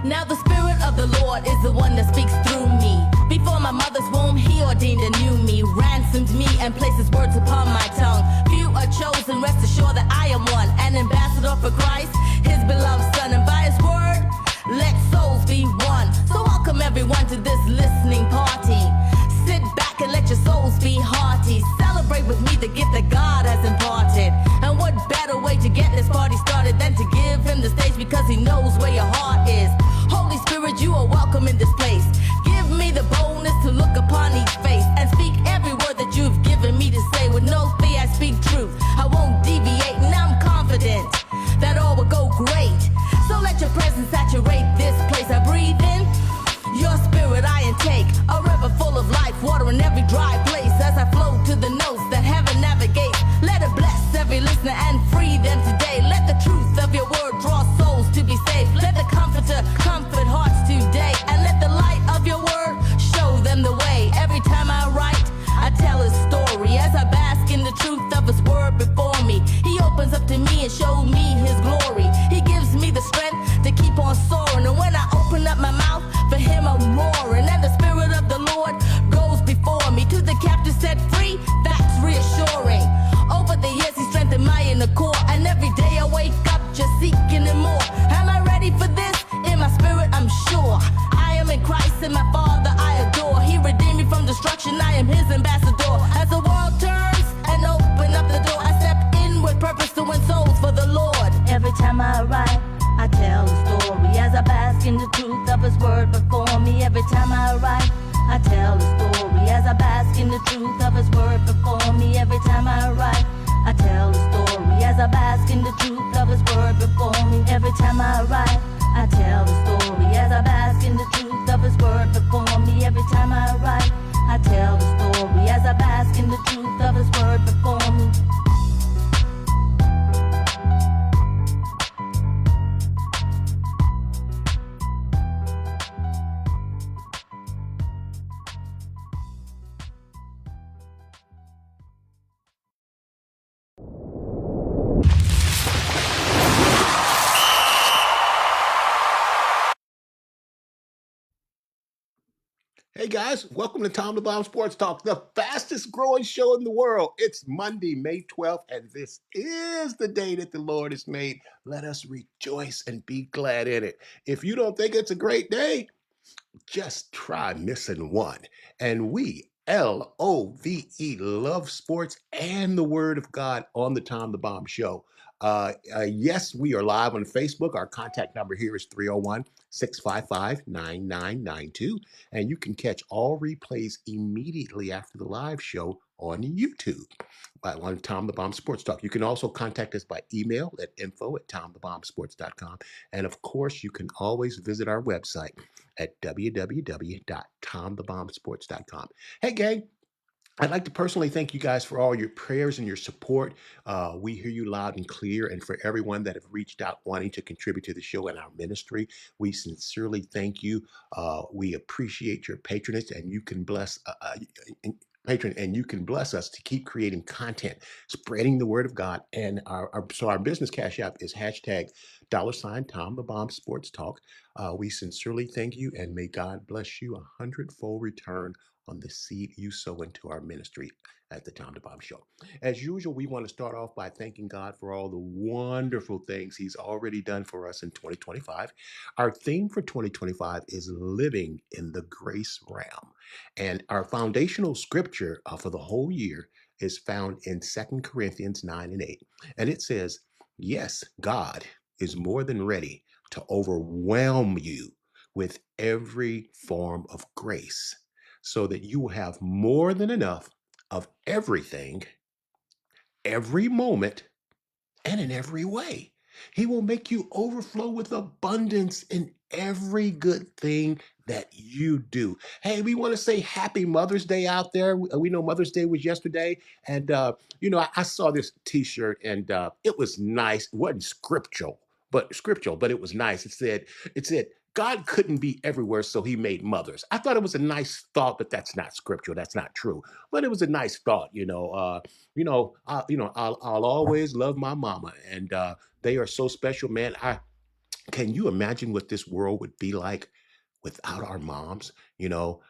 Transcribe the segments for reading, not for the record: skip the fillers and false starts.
Now the Spirit of the Lord is the one that speaks through me. Before my mother's womb, he ordained and knew me, ransomed me, and placed his words upon my tongue. Few are chosen, rest assured that I am one, an ambassador for Christ, his beloved son. And by his word, let souls be one. So welcome everyone to this listening party. Sit back and let your souls be hearty. Celebrate with me the gift that God has imparted. And what better way to get this party started than to give him the stage, because he knows where your heart is. Holy Spirit, you are welcome in this place. Give me the boldness to look upon each face and speak every word that you've given me to say. With no fear I speak truth, I won't deviate, and I'm confident that all will go great. So let your presence saturate this place. I breathe in your spirit, I intake a river full of life, watering every dry place as I flow to the notes that heaven navigates. Let it bless every listener and free them today. Let the truth of your word draw souls to be saved. Let the comforter comfort hearts today, and let the light of your word show them the way. Every time I write, I tell his story as I bask in the truth of his word before me. He opens up to me and shows me his glory. He gives me the strength to keep on soaring, and when I open up my mouth for him I'm roaring, and the Spirit of the Lord goes before me. To the captive set free, that's reassuring. Over the years he strengthened my inner core, and every day I wake up just seeking him more. Am I ready for this? In my spirit I'm sure I am in Christ, and my Father I adore. He redeemed me from destruction, I am his ambassador. As the world turns and open up the door, I step in with purpose to win souls for the Lord. Every time I write, I tell a story as I bask in the truth of his word before me. Every time I write, I tell a story as I bask in the truth of his word before me. Every time I write, I tell a story as I bask in the truth of his word before me. Every time I write, I tell a story as I bask in the truth of his word before me. Every time I write, I tell a story as I bask in the truth of his word before me. Hey guys, welcome to Tom the Bomb Sports Talk, the fastest growing show in the world. It's Monday, May 12th, and this is the day that the Lord has made. Let us rejoice and be glad in it. If you don't think it's a great day, just try missing one. And we, LOVE, love sports and the Word of God on the Tom the Bomb Show. Yes, we are live on Facebook. Our contact number here is 301-655-9992. And you can catch all replays immediately after the live show on YouTube on Tom the Bomb Sports Talk. You can also contact us by email at info@tomthebombsports.com. And of course, you can always visit our website at www.tomthebombsports.com. Hey, gang. I'd like to personally thank you guys for all your prayers and your support. We hear you loud and clear. And for everyone that have reached out wanting to contribute to the show and our ministry, we sincerely thank you. We appreciate your patronage, and you can bless and you can bless us to keep creating content, spreading the word of God. And our business cash app is hashtag $Tom the Bomb Sports Talk. We sincerely thank you, and may God bless you 100-fold return on the seed you sow into our ministry at the Tom the Bomb Show. As usual, we want to start off by thanking God for all the wonderful things he's already done for us in 2025. Our theme for 2025 is living in the grace realm. And our foundational scripture for the whole year is found in 2 Corinthians 9:8. And it says, yes, God is more than ready to overwhelm you with every form of grace, so that you will have more than enough of everything, every moment, and in every way. He will make you overflow with abundance in every good thing that you do. Hey, we want to say happy Mother's Day out there. We know Mother's Day was yesterday. And, I saw this t-shirt, and it was nice. It wasn't scriptural, but it was nice. It said, God couldn't be everywhere, so he made mothers. I thought it was a nice thought, but that's not scriptural. That's not true. But it was a nice thought, I'll always love my mama, and they are so special, man. Can you imagine what this world would be like without our moms?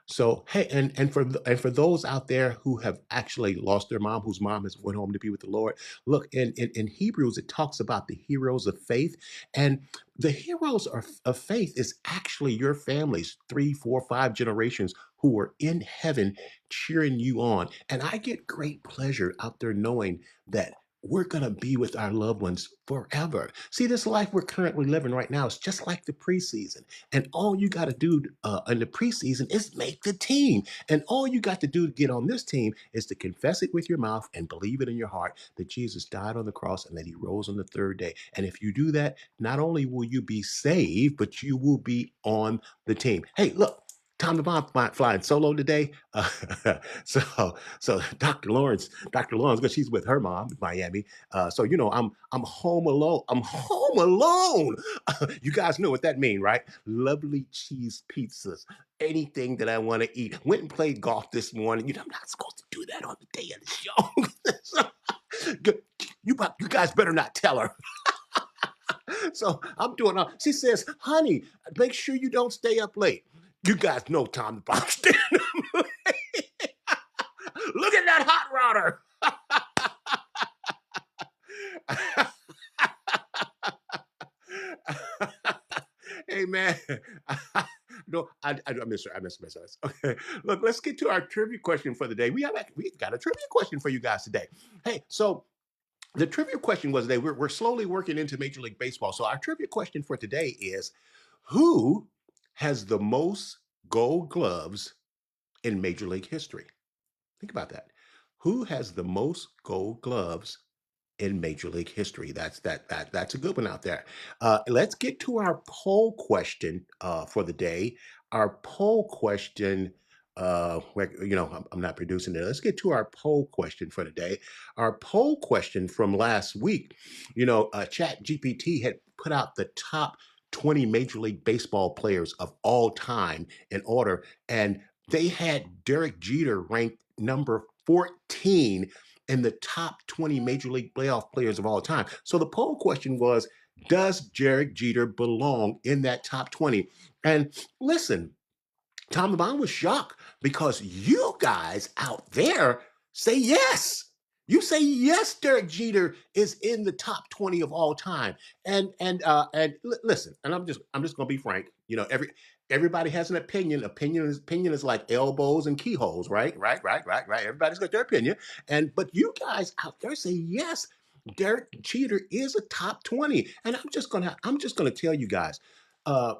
So hey, and for those out there who have actually lost their mom, whose mom has went home to be with the Lord, look, in Hebrews it talks about the heroes of faith, and the heroes of faith is actually your families, 3, 4, 5 generations who are in heaven cheering you on. And I get great pleasure out there knowing that we're going to be with our loved ones forever. See, this life we're currently living right now is just like the preseason. And all you got to do in the preseason is make the team. And all you got to do to get on this team is to confess it with your mouth and believe it in your heart that Jesus died on the cross and that he rose on the third day. And if you do that, not only will you be saved, but you will be on the team. Hey, look. Tom the Bomb flying solo today. So Dr. Lawrence, because she's with her mom in Miami. So I'm home alone. I'm home alone. You guys know what that means, right? Lovely cheese pizzas, anything that I want to eat. Went and played golf this morning. I'm not supposed to do that on the day of the show. You guys better not tell her. So I'm doing all. She says, honey, make sure you don't stay up late. You guys know Tom the Bomb staying up late. Look at that hot router. Hey man, no, I miss her. I miss her. Okay, look, let's get to our trivia question for the day. We got a trivia question for you guys today. Hey, so the trivia question was today. We're slowly working into Major League Baseball. So our trivia question for today is, who has the most Gold Gloves in Major League history? Think about that. Who has the most Gold Gloves in Major League history? That's a good one out there. Let's get to our poll question for the day. Our poll question. I'm not producing it. Let's get to our poll question for the day. Our poll question from last week. Chat GPT had put out the top 20 Major League Baseball players of all time in order, and they had Derek Jeter ranked number 14 in the top 20 Major League playoff players of all time. So the poll question was, does Derek Jeter belong in that top 20? And listen, Tom the Bomb was shocked because you guys out there say yes. You say yes, Derek Jeter is in the top 20 of all time. Listen, and I'm just gonna be frank. Everybody has an opinion. Opinion is like elbows and keyholes, right? Right. Everybody's got their opinion. But you guys out there say yes, Derek Jeter is a top 20. And I'm just gonna tell you guys, I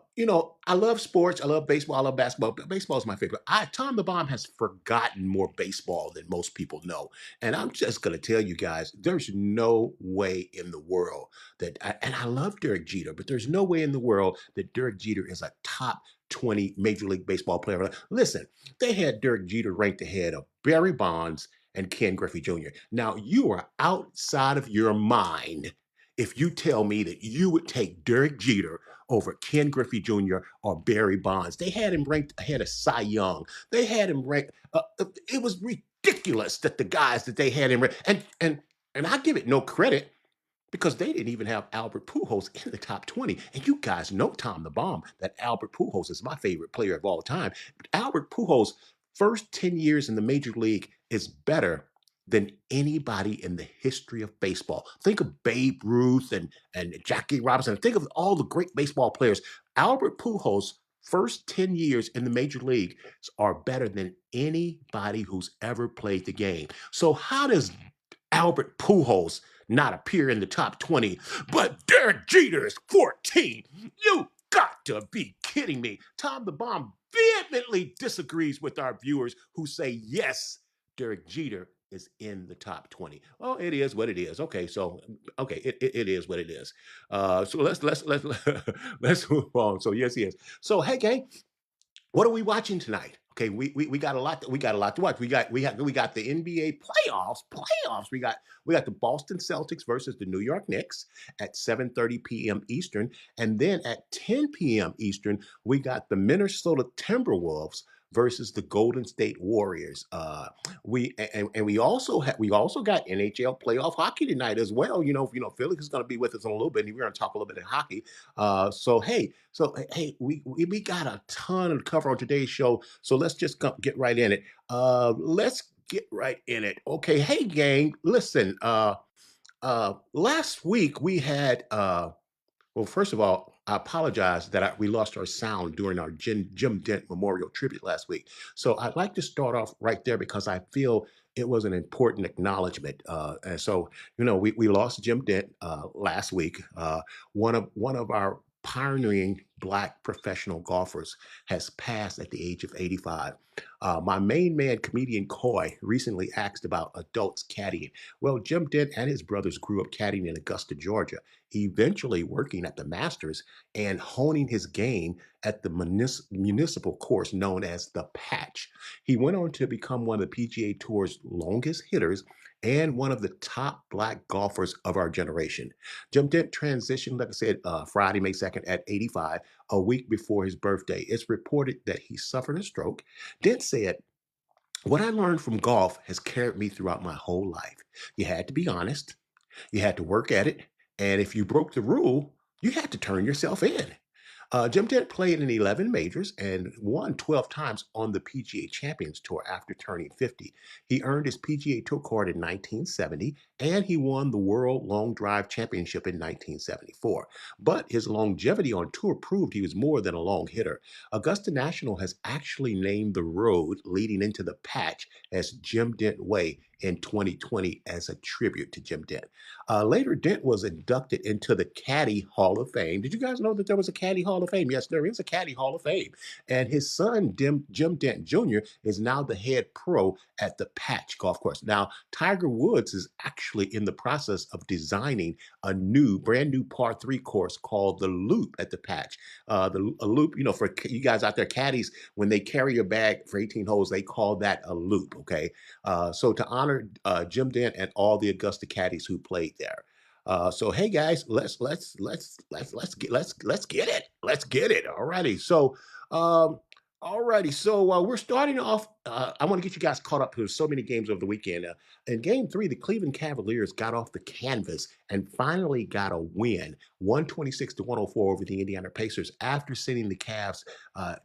love sports. I love baseball. I love basketball. But baseball is my favorite. Tom the Bomb has forgotten more baseball than most people know. And I'm just going to tell you guys, there's no way in the world and I love Derek Jeter, but there's no way in the world that Derek Jeter is a top 20 Major League Baseball player. Listen, they had Derek Jeter ranked ahead of Barry Bonds and Ken Griffey Jr. Now, you are outside of your mind if you tell me that you would take Derek Jeter over Ken Griffey Jr. or Barry Bonds. They had him ranked ahead of Cy Young. They had him ranked. It was ridiculous that the guys that they had him ranked, and I give it no credit because they didn't even have Albert Pujols in the top 20. And you guys know, Tom the Bomb, that Albert Pujols is my favorite player of all time. But Albert Pujols' first 10 years in the major league is better than anybody in the history of baseball. Think of Babe Ruth and Jackie Robinson. Think of all the great baseball players. Albert Pujols' first 10 years in the major league are better than anybody who's ever played the game. So how does Albert Pujols not appear in the top 20, but Derek Jeter is 14? You got to be kidding me. Tom the Bomb vehemently disagrees with our viewers who say, yes, Derek Jeter is in the top 20. Well, it is what it is. Okay, so it is what it is. So let's move on. So yes, he is. So hey, gang, what are we watching tonight? Okay, we got a lot. We got a lot to watch. We got the NBA playoffs. We got the Boston Celtics versus the New York Knicks at 7:30 p.m. Eastern, and then at 10 p.m. Eastern, we got the Minnesota Timberwolves versus the Golden State Warriors. We also got NHL playoff hockey tonight as well. Felix is going to be with us in a little bit, and we're going to talk a little bit of hockey. We got a ton to cover on today's show, so let's just get right in it. Let's get right in it. Okay, hey gang, listen. Last week we had well, first of all, I apologize that we lost our sound during our Jim Dent Memorial tribute last week. So I'd like to start off right there because I feel it was an important acknowledgement. And so, we lost Jim Dent last week. One of our pioneering Black professional golfers has passed at the age of 85. My main man, comedian Coy, recently asked about adults caddying. Well, Jim Dent and his brothers grew up caddying in Augusta, Georgia, eventually working at the Masters and honing his game at the municipal course known as the Patch. He went on to become one of the PGA Tour's longest hitters and one of the top Black golfers of our generation. Jim Dent transitioned, like I said, Friday, May 2nd at 85, a week before his birthday. It's reported that he suffered a stroke. Dent said, "What I learned from golf has carried me throughout my whole life. You had to be honest, you had to work at it, and if you broke the rule, you had to turn yourself in." Jim Dent played in 11 majors and won 12 times on the PGA Champions Tour after turning 50. He earned his PGA Tour card in 1970, and he won the World Long Drive Championship in 1974. But his longevity on tour proved he was more than a long hitter. Augusta National has actually named the road leading into the Patch as Jim Dent Way in 2020 as a tribute to Jim Dent. Later, Dent was inducted into the Caddy Hall of Fame. Did you guys know that there was a Caddy Hall of Fame? Yes, there is a Caddy Hall of Fame. And his son, Jim Dent Jr., is now the head pro at the Patch Golf Course. Now, Tiger Woods is actually in the process of designing a brand new par 3 course called the Loop at the Patch. A loop, for you guys out there, caddies, when they carry your bag for 18 holes, they call that a loop, okay? So to honor Jim Dent and all the Augusta caddies who played there. So hey guys, let's get it. Let's get it. Um, Alrighty. So we're starting off. I want to get you guys caught up. There's so many games over the weekend. In Game 3, the Cleveland Cavaliers got off the canvas and finally got a win, 126-104 over the Indiana Pacers, after sending the Cavs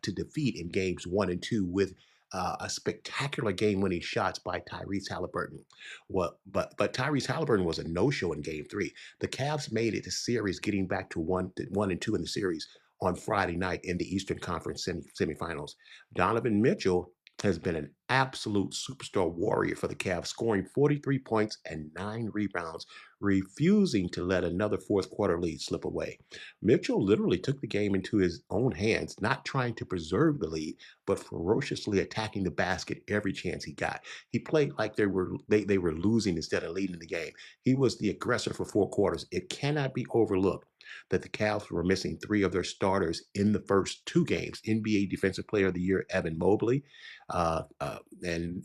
to defeat in Games 1 and 2 with a spectacular game-winning shots by Tyrese Halliburton. But Tyrese Halliburton was a no-show in Game 3. The Cavs made it to series, getting back to one and two in the series on Friday night in the Eastern Conference semifinals. Donovan Mitchell has been an absolute superstar warrior for the Cavs, scoring 43 points and 9 rebounds, refusing to let another fourth quarter lead slip away. Mitchell literally took the game into his own hands, not trying to preserve the lead, but ferociously attacking the basket every chance he got. He played like they were losing instead of leading the game. He was the aggressor for 4 quarters. It cannot be overlooked that the Cavs were missing 3 of their starters in the first 2 games. NBA Defensive Player of the Year Evan Mobley, and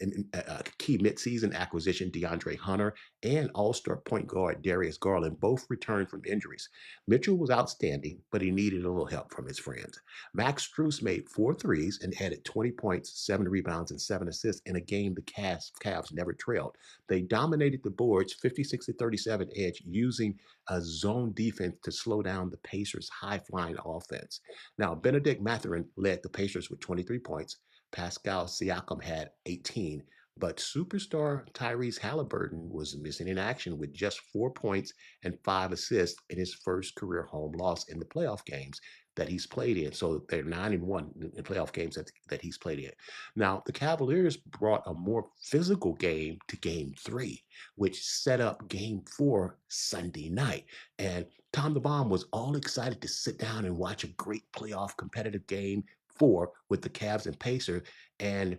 key midseason acquisition DeAndre Hunter, and All-Star point guard Darius Garland both returned from injuries. Mitchell was outstanding, but he needed a little help from his friends. Max Strus made 4 threes and added 20 points, 7 rebounds, and 7 assists in a game the Cavs never trailed. They dominated the boards 56-37 edge using a zone defense to slow down the Pacers' high-flying offense. Now, Benedict Mathurin led the Pacers with 23 points. Pascal Siakam had 18, but superstar Tyrese Halliburton was missing in action with just 4 points and 5 assists in his first career home loss in the playoff games that he's played in. So they're 9-1 in playoff games that he's played in. Now, the Cavaliers brought a more physical game to Game 3, which set up Game 4 Sunday night. And Tom the Bomb was all excited to sit down and watch a great playoff competitive Game 4 with the Cavs and Pacers, and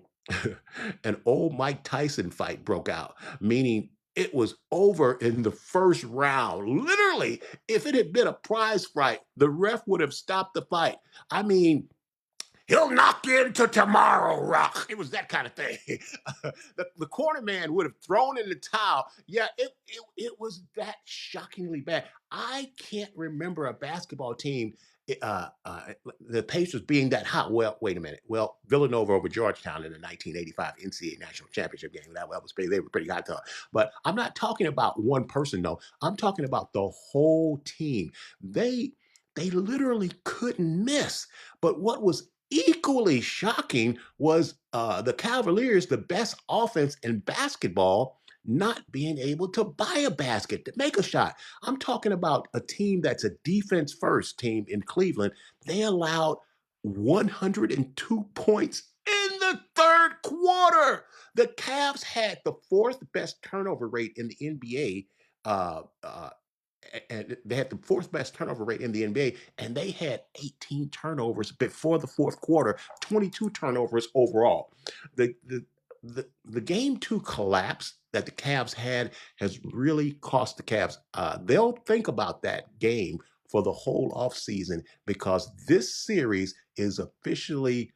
an old Mike Tyson fight broke out, meaning it was over in the first round. Literally, if it had been a prize fight, the ref would have stopped the fight. I mean, he'll knock you into tomorrow, Rock. It was that kind of thing. The corner man would have thrown in the towel. Yeah, it was that shockingly bad. I can't remember a basketball team the Pacers being that hot. Well, wait a minute. Well, Villanova over Georgetown in the 1985 NCAA National Championship game. That was pretty. They were pretty hot. But I'm not talking about one person though. I'm talking about the whole team. They they literally couldn't miss. But what was equally shocking was the Cavaliers, the best offense in basketball, not being able to buy a basket to make a shot. I'm talking about a team that's a defense first team in Cleveland. They allowed 102 points in the third quarter. The Cavs had the fourth best turnover rate in the NBA. And they had the fourth best turnover rate in the NBA, and they had 18 turnovers before the fourth quarter, 22 turnovers overall. The game two collapse that the Cavs had has really cost the Cavs. They'll think about that game for the whole offseason because this series is officially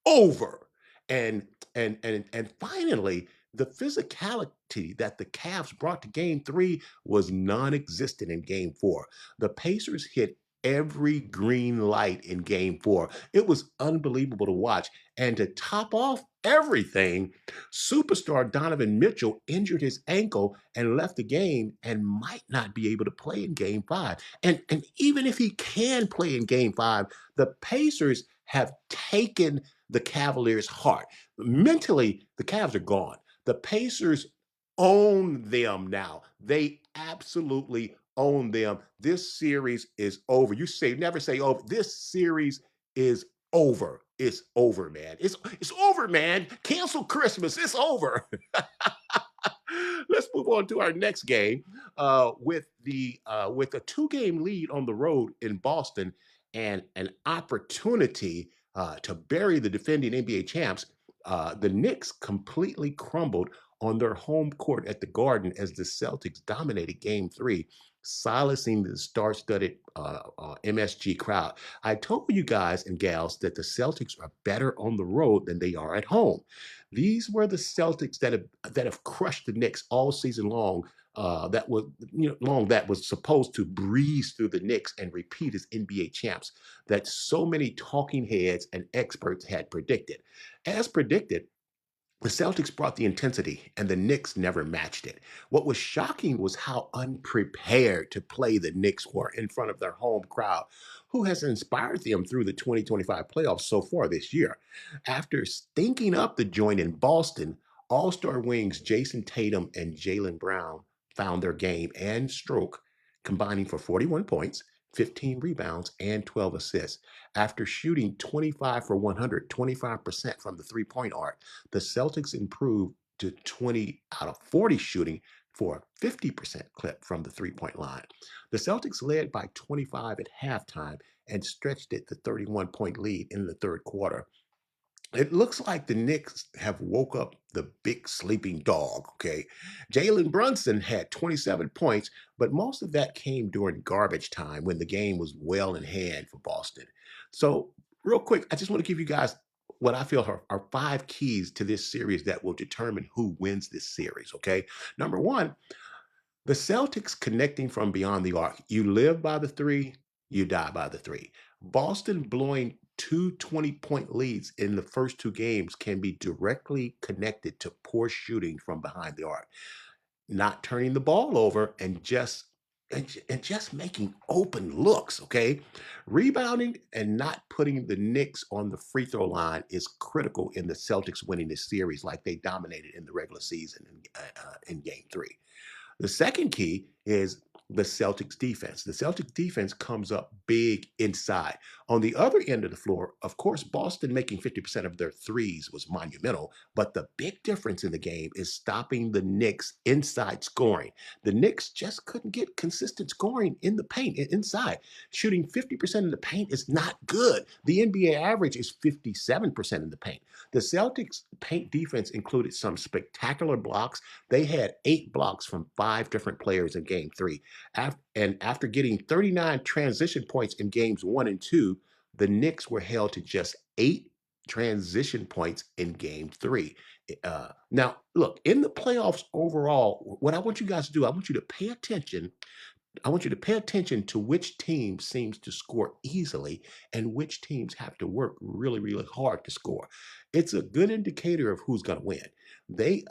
over. And and finally, the physicality that the Cavs brought to game three was non-existent in game four. The Pacers hit every green light in game four. It was unbelievable to watch. And to top off everything, superstar Donovan Mitchell injured his ankle and left the game and might not be able to play in game five. And even if he can play in game five, the Pacers have taken the Cavaliers' heart. Mentally, the Cavs are gone. The Pacers own them now. They absolutely own them. This series is over. You say never say over. This series is over. It's over, man. It's over, man. Cancel Christmas. It's over. Let's move on to our next game with a two-game lead on the road in Boston and an opportunity to bury the defending NBA champs. The Knicks completely crumbled on their home court at the Garden as the Celtics dominated Game Three, silencing the star-studded MSG crowd. I told you guys and gals that the Celtics are better on the road than they are at home. These were the Celtics that have crushed the Knicks all season long. That was supposed to breeze through the Knicks and repeat as NBA champs. That so many talking heads and experts had predicted. As predicted, the Celtics brought the intensity, and the Knicks never matched it. What was shocking was how unprepared to play the Knicks were in front of their home crowd, who has inspired them through the 2025 playoffs so far this year. After stinking up the joint in Boston, All Star wings Jason Tatum and Jaylen Brown found their game and stroke, combining for 41 points, 15 rebounds, and 12 assists. After shooting 25 for 100, 25% from the three-point arc, the Celtics improved to 20 out of 40 shooting for a 50% clip from the three-point line. The Celtics led by 25 at halftime and stretched it to 31-point lead in the third quarter. It looks like the Knicks have woke up the big sleeping dog. Okay. Jalen Brunson had 27 points, but most of that came during garbage time when the game was well in hand for Boston. So, real quick, I just want to give you guys what I feel are five keys to this series that will determine who wins this series. Okay. Number one, the Celtics connecting from beyond the arc. You live by the three, you die by the three. Boston blowing two 20-point leads in the first two games can be directly connected to poor shooting from behind the arc, not turning the ball over and just making open looks, okay? Rebounding and not putting the Knicks on the free throw line is critical in the Celtics winning this series like they dominated in the regular season in game three. The second key is the Celtics defense. The Celtics defense comes up big inside. On the other end of the floor, of course, Boston making 50% of their threes was monumental, but the big difference in the game is stopping the Knicks inside scoring. The Knicks just couldn't get consistent scoring in the paint inside. Shooting 50% in the paint is not good. The NBA average is 57% in the paint. The Celtics paint defense included some spectacular blocks. They had 8 blocks from 5 different players in game 3. After getting 39 transition points in games 1 and 2, the Knicks were held to just 8 transition points in game 3. Now, look, in the playoffs overall, what I want you guys to do, I want you to pay attention I want you to pay attention to which team seems to score easily and which teams have to work really, really hard to score. It's a good indicator of who's going to win. They,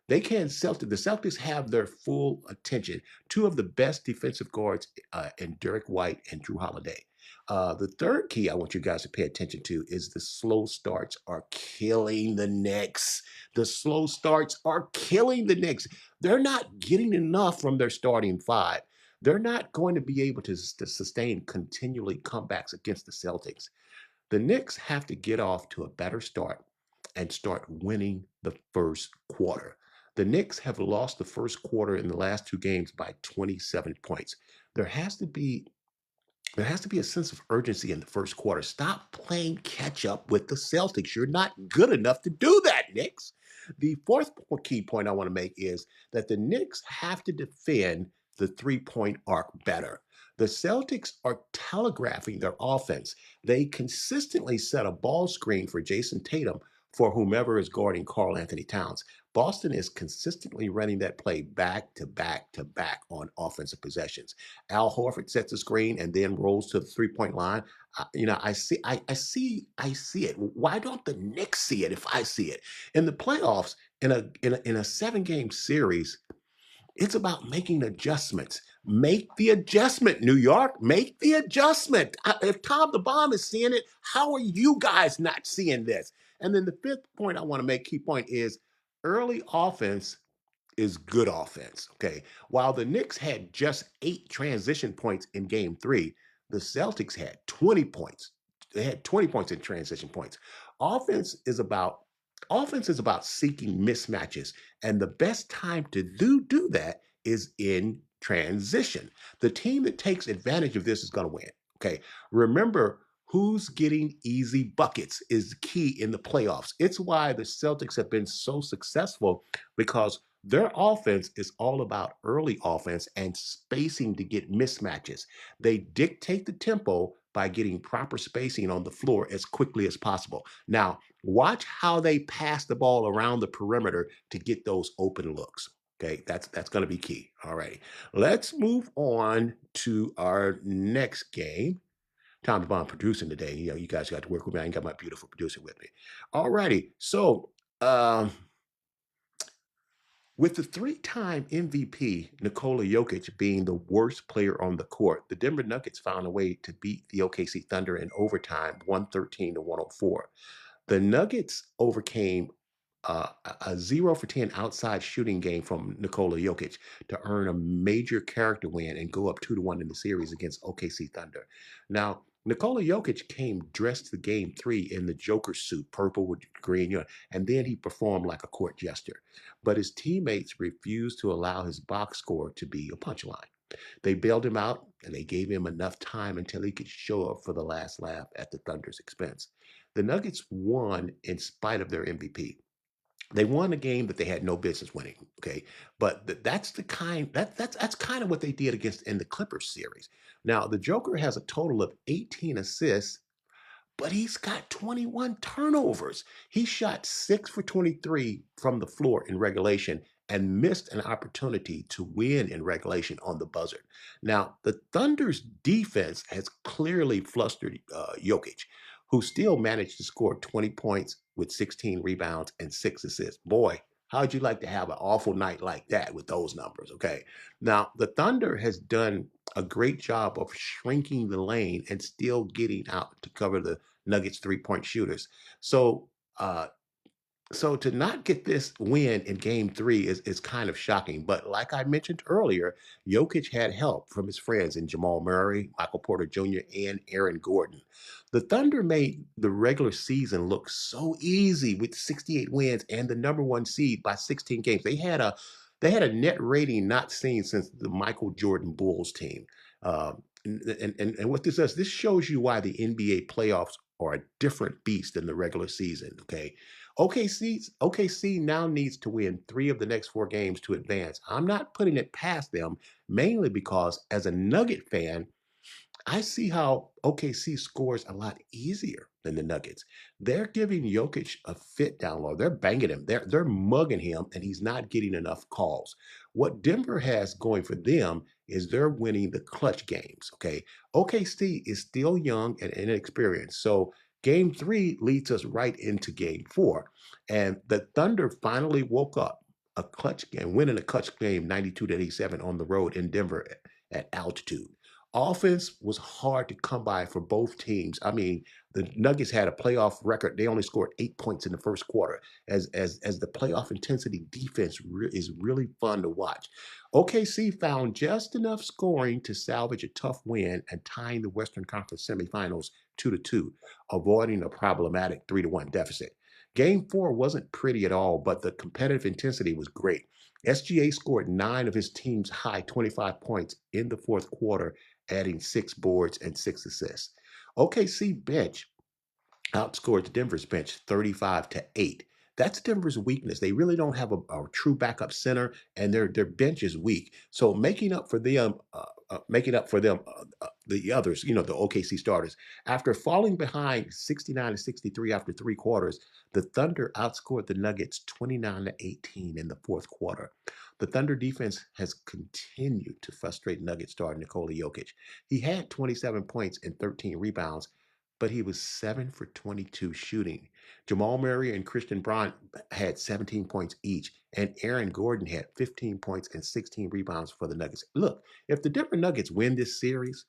they can Celtic. The Celtics have their full attention. Two of the best defensive guards in Derek White and Drew Holiday. The third key I want you guys to pay attention to is the slow starts are killing the Knicks. The slow starts are killing the Knicks. They're not getting enough from their starting five. They're not going to be able to sustain continually comebacks against the Celtics. The Knicks have to get off to a better start and start winning the first quarter. The Knicks have lost the first quarter in the last two games by 27 points. There has to be there has to be a sense of urgency in the first quarter. Stop playing catch up with the Celtics. You're not good enough to do that, Knicks. The fourth key point I want to make is that the Knicks have to defend the 3-point arc better. The Celtics are telegraphing their offense. They consistently set a ball screen for Jason Tatum for whomever is guarding Karl Anthony Towns. Boston is consistently running that play back to back to back on offensive possessions. Al Horford sets the screen and then rolls to the 3-point line. I see it. Why don't the Knicks see it if I see it? In the playoffs, in a 7-game series, it's about making adjustments. Make the adjustment, New York. Make the adjustment. If Tom the Bomb is seeing it, how are you guys not seeing this? And then the fifth point I want to make, key point, is early offense is good offense. Okay. While the Knicks had just 8 transition points in game 3, the Celtics had 20 points. They had 20 points in transition points. Offense is about offense is about seeking mismatches, and the best time to do that is in transition. The team that takes advantage of this is going to win. Okay. Remember, who's getting easy buckets is key in the playoffs. It's why the Celtics have been so successful, because their offense is all about early offense and spacing to get mismatches. They dictate the tempo by getting proper spacing on the floor as quickly as possible. Now, watch how they pass the ball around the perimeter to get those open looks. Okay, that's going to be key. All right, let's move on to our next game. Tom the Bomb producing today. You guys got to work with me. I ain't got my beautiful producer with me. All righty, so. With the 3-time MVP, Nikola Jokic, being the worst player on the court, the Denver Nuggets found a way to beat the OKC Thunder in overtime, 113-104. The Nuggets overcame a 0 for 10 outside shooting game from Nikola Jokic to earn a major character win and go up 2-1 in the series against OKC Thunder. Now, Nikola Jokic came dressed to game 3 in the Joker suit, purple with green, and then he performed like a court jester. But his teammates refused to allow his box score to be a punchline. They bailed him out and they gave him enough time until he could show up for the last laugh at the Thunder's expense. The Nuggets won in spite of their MVP. They won a game that they had no business winning. Okay, but that's the kind that's kind of what they did against in the Clippers series. Now the Joker has a total of 18 assists, but he's got 21 turnovers. He shot 6 for 23 from the floor in regulation and missed an opportunity to win in regulation on the buzzer. Now, the Thunder's defense has clearly flustered Jokic, who still managed to score 20 points with 16 rebounds and 6 assists. Boy, how'd you like to have an awful night like that with those numbers? Okay. Now, the Thunder has done a great job of shrinking the lane and still getting out to cover the Nuggets 3-point shooters. So, so to not get this win in game 3 is kind of shocking. But like I mentioned earlier, Jokic had help from his friends in Jamal Murray, Michael Porter Jr., and Aaron Gordon. The Thunder made the regular season look so easy with 68 wins and the number 1 seed by 16 games. They had a net rating not seen since the Michael Jordan Bulls team. And what this does, this shows you why the NBA playoffs are a different beast than the regular season. Okay. OKC now needs to win 3 of the next 4 games to advance. I'm not putting it past them, mainly because as a Nugget fan, I see how OKC scores a lot easier than the Nuggets. They're giving Jokic a fit down low. They're banging him. They're mugging him, and he's not getting enough calls. What Denver has going for them is they're winning the clutch games. Okay, OKC is still young and inexperienced, so Game 3 leads us right into Game 4, and the Thunder finally woke up. A clutch game, winning a clutch game 92-87 on the road in Denver at altitude. Offense was hard to come by for both teams. I mean, the Nuggets had a playoff record. They only scored 8 points in the first quarter. As the playoff intensity defense is really fun to watch. OKC found just enough scoring to salvage a tough win and tying the Western Conference semifinals 2-2, avoiding a problematic 3-1 deficit. Game 4 wasn't pretty at all, but the competitive intensity was great. SGA scored 9 of his team's high 25 points in the fourth quarter, adding 6 boards and 6 assists. OKC bench outscored Denver's bench 35-8. That's Denver's weakness. They really don't have a true backup center, and their bench is weak. So making up for them, the others, the OKC starters. After falling behind 69-63 after 3 quarters, the Thunder outscored the Nuggets 29-18 in the fourth quarter. The Thunder defense has continued to frustrate Nuggets star Nikola Jokic. He had 27 points and 13 rebounds, but he was 7 for 22 shooting. Jamal Murray and Christian Braun had 17 points each, and Aaron Gordon had 15 points and 16 rebounds for the Nuggets. Look, if the Denver Nuggets win this series,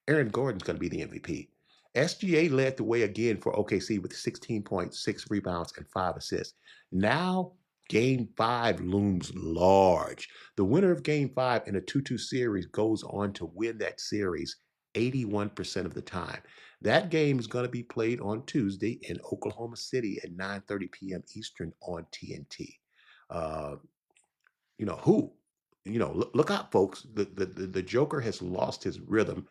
Aaron Gordon's going to be the MVP. SGA led the way again for OKC with 16 points, 6 rebounds, and 5 assists. Now, Game 5 looms large. The winner of Game 5 in a 2-2 series goes on to win that series 81% of the time. That game is going to be played on Tuesday in Oklahoma City at 9:30 p.m. Eastern on TNT. Uh, who? Look out, folks. The Joker has lost his rhythm.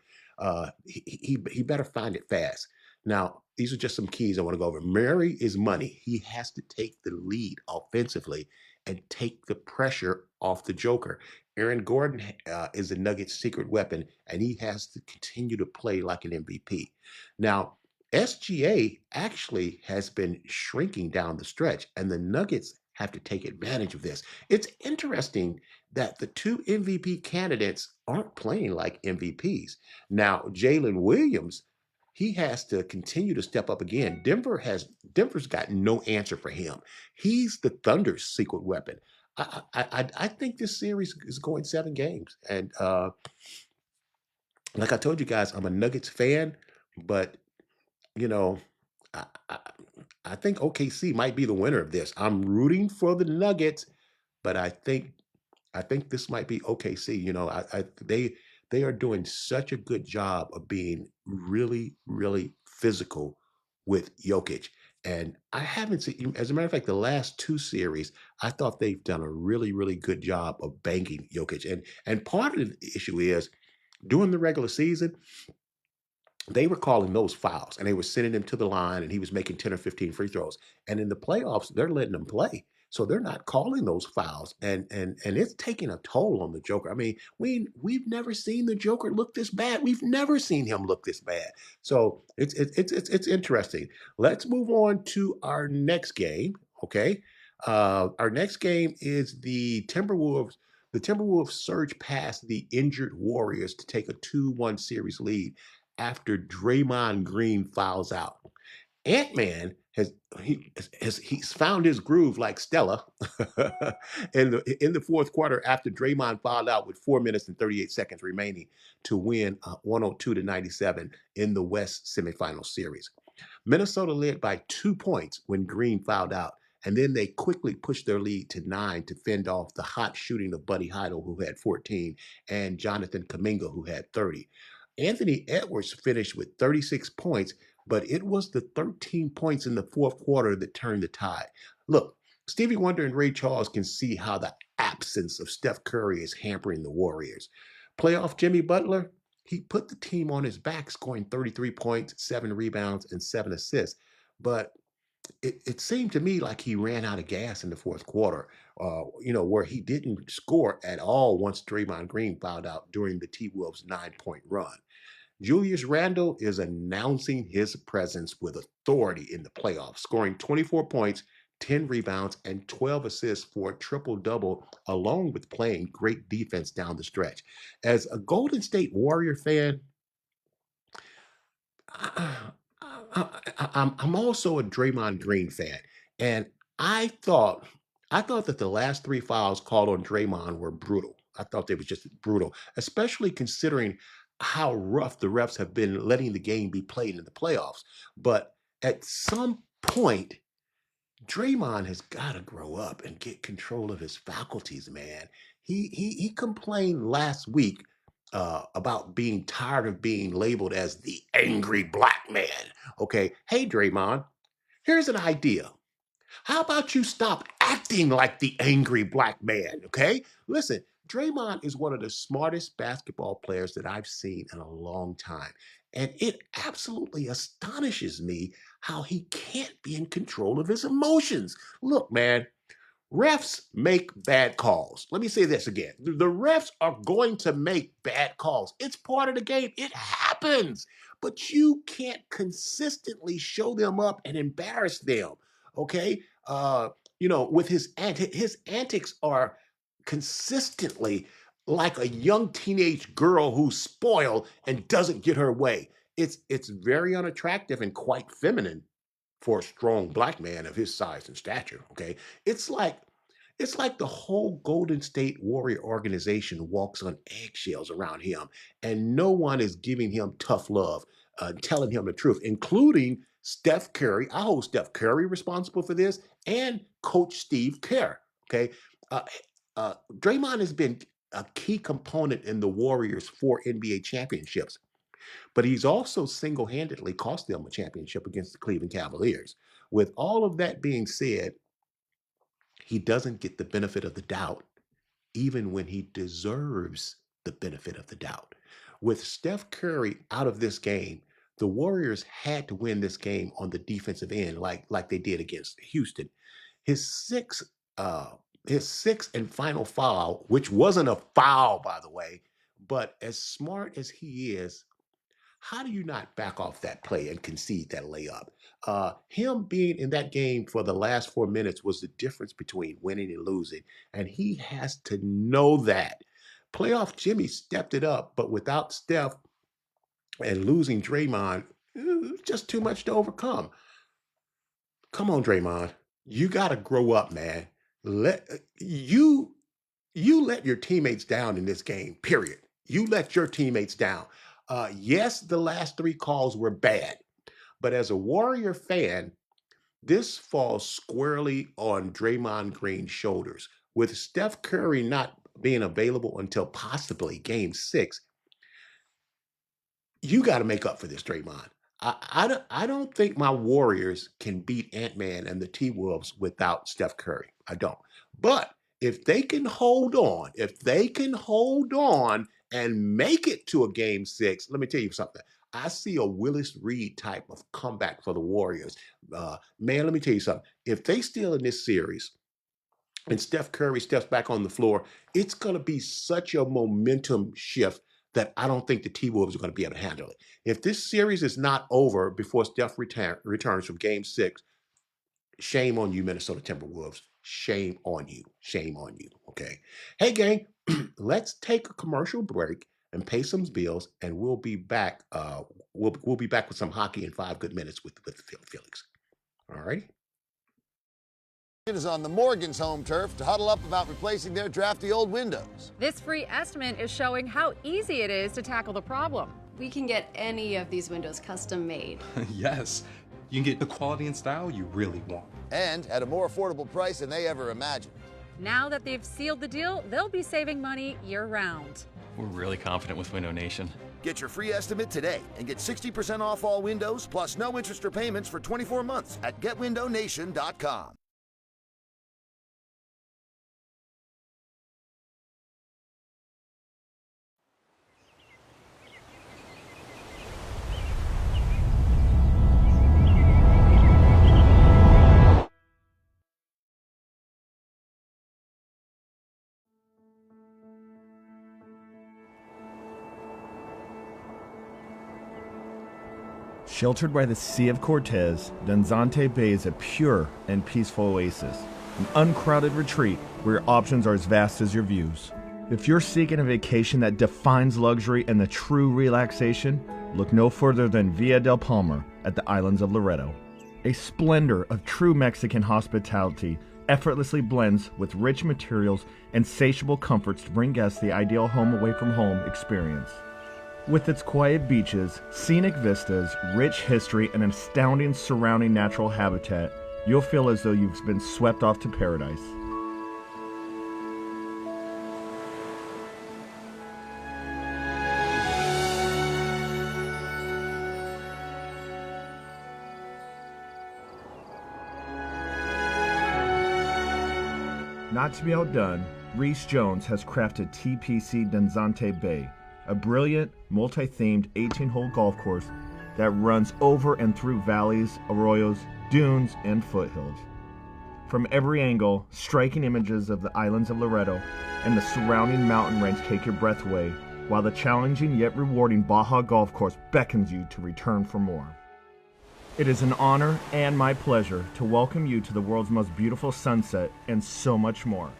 He better find it fast. Now, these are just some keys I want to go over. Murray is money. He has to take the lead offensively and take the pressure off the Joker. Aaron Gordon is the Nuggets' secret weapon, and he has to continue to play like an MVP. Now, SGA actually has been shrinking down the stretch, and the Nuggets have to take advantage of this. It's interesting that the two MVP candidates aren't playing like MVPs. Now, Jalen Williams, he has to continue to step up again. Denver's got no answer for him. He's the Thunder's secret weapon. I think this series is going 7 games, and like I told you guys, I'm a Nuggets fan, but you know, I, I I think OKC might be the winner of this. I'm rooting for the Nuggets, but I think this might be OKC. They are doing such a good job of being really, really physical with Jokic. And I haven't seen, as a matter of fact, the last 2 series, I thought they've done a really, really good job of banging Jokic. And part of the issue is during the regular season, they were calling those fouls and they were sending him to the line and he was making 10 or 15 free throws. And in the playoffs, they're letting him play. So they're not calling those fouls. And it's taking a toll on the Joker. I mean, we've never seen the Joker look this bad. We've never seen him look this bad. So it's interesting. Let's move on to our next game. Okay. Our next game is the Timberwolves. The Timberwolves surge past the injured Warriors to take a 2-1 series lead after Draymond Green fouls out. Ant-Man he's found his groove like Stella in the fourth quarter after Draymond fouled out with 4 minutes and 38 seconds remaining to win 102-97 in the West semifinal series. Minnesota led by 2 points when Green fouled out, and then they quickly pushed their lead to 9 to fend off the hot shooting of Buddy Heidel, who had 14, and Jonathan Kuminga, who had 30. Anthony Edwards finished with 36 points, but it was the 13 points in the fourth quarter that turned the tide. Look, Stevie Wonder and Ray Charles can see how the absence of Steph Curry is hampering the Warriors. Playoff Jimmy Butler, he put the team on his back, scoring 33 points, 7 rebounds, and 7 assists. But it seemed to me like he ran out of gas in the fourth quarter, where he didn't score at all once Draymond Green fouled out during the T Wolves' 9-point run. Julius Randle is announcing his presence with authority in the playoffs, scoring 24 points, 10 rebounds, and 12 assists for a triple double, along with playing great defense down the stretch. As a Golden State Warrior fan, I, I'm also a Draymond Green fan, and I thought I thought that the last three fouls called on Draymond were brutal. I thought they were just brutal, especially considering how rough the refs have been letting the game be played in the playoffs. But at some point, Draymond has got to grow up and get control of his faculties, man. He complained last week about being tired of being labeled as the angry black man. Okay, hey Draymond, here's an idea. How about you stop acting like the angry black man? Okay, listen. Draymond is one of the smartest basketball players that I've seen in a long time. And it absolutely astonishes me how he can't be in control of his emotions. Look, man, refs make bad calls. Let me say this again. The refs are going to make bad calls. It's part of the game. It happens. But you can't consistently show them up and embarrass them. Okay? With his antics are consistently like a young teenage girl who's spoiled and doesn't get her way. It's very unattractive and quite feminine for a strong black man of his size and stature. Okay, it's like it's like the whole Golden State Warrior organization walks on eggshells around him, and no one is giving him tough love, telling him the truth, including Steph Curry. I hold Steph Curry responsible for this, and Coach Steve Kerr. Okay, uh, Draymond has been a key component in the Warriors' four NBA championships, but he's also single handedly cost them a championship against the Cleveland Cavaliers. With all of that being said, he doesn't get the benefit of the doubt, even when he deserves the benefit of the doubt. With Steph Curry out of this game, the Warriors had to win this game on the defensive end, like they did against Houston. His sixth, uh, his sixth and final foul, which wasn't a foul, by the way, but as smart as he is, how do you not back off that play and concede that layup? Him being in that game for the last 4 minutes was the difference between winning and losing, and he has to know that. Playoff Jimmy stepped it up, but without Steph and losing Draymond, it was just too much to overcome. Come on, Draymond, you got to grow up, man. Let you let your teammates down in this game. Period. You let your teammates down. Yes, the last three calls were bad. But as a Warrior fan, this falls squarely on Draymond Green's shoulders. With Steph Curry not being available until possibly game 6, you got to make up for this, Draymond. I don't think my Warriors can beat Ant Man and the T Wolves without Steph Curry. I don't. But if they can hold on and make it to a game 6, let me tell you something. I see a Willis Reed type of comeback for the Warriors. Man, let me tell you something. If they still in this series, and Steph Curry steps back on the floor, it's going to be such a momentum shift that I don't think the T Wolves are going to be able to handle it. If this series is not over before Steph returns from game 6, shame on you, Minnesota Timberwolves. Shame on you. Shame on you. Okay. Hey, gang, let's take a commercial break and pay some bills, and we'll be back. We'll be back with some hockey in 5 good minutes with Felix. All right. Is on the Morgan's home turf to huddle up about replacing their drafty old windows. This free estimate is showing how easy it is to tackle the problem. We can get any of these windows custom made. Yes, you can get the quality and style you really want. And at a more affordable price than they ever imagined. Now that they've sealed the deal, they'll be saving money year-round. We're really confident with Window Nation. Get your free estimate today and get 60% off all windows plus no interest or payments for 24 months at getwindownation.com. Sheltered by the Sea of Cortez, Danzante Bay is a pure and peaceful oasis, an uncrowded retreat where your options are as vast as your views. If you're seeking a vacation that defines luxury and the true relaxation, look no further than Villa del Palmar at the islands of Loreto. A splendor of true Mexican hospitality effortlessly blends with rich materials and insatiable comforts to bring guests the ideal home away from home experience. With its quiet beaches, scenic vistas, rich history, and an astounding surrounding natural habitat, you'll feel as though you've been swept off to paradise. Not to be outdone, Reese Jones has crafted TPC Danzante Bay, a brilliant, multi-themed 18-hole golf course that runs over and through valleys, arroyos, dunes, and foothills. From every angle, striking images of the islands of Loreto and the surrounding mountain range take your breath away, while the challenging yet rewarding Baja golf course beckons you to return for more. It is an honor and my pleasure to welcome you to the world's most beautiful sunset and so much more.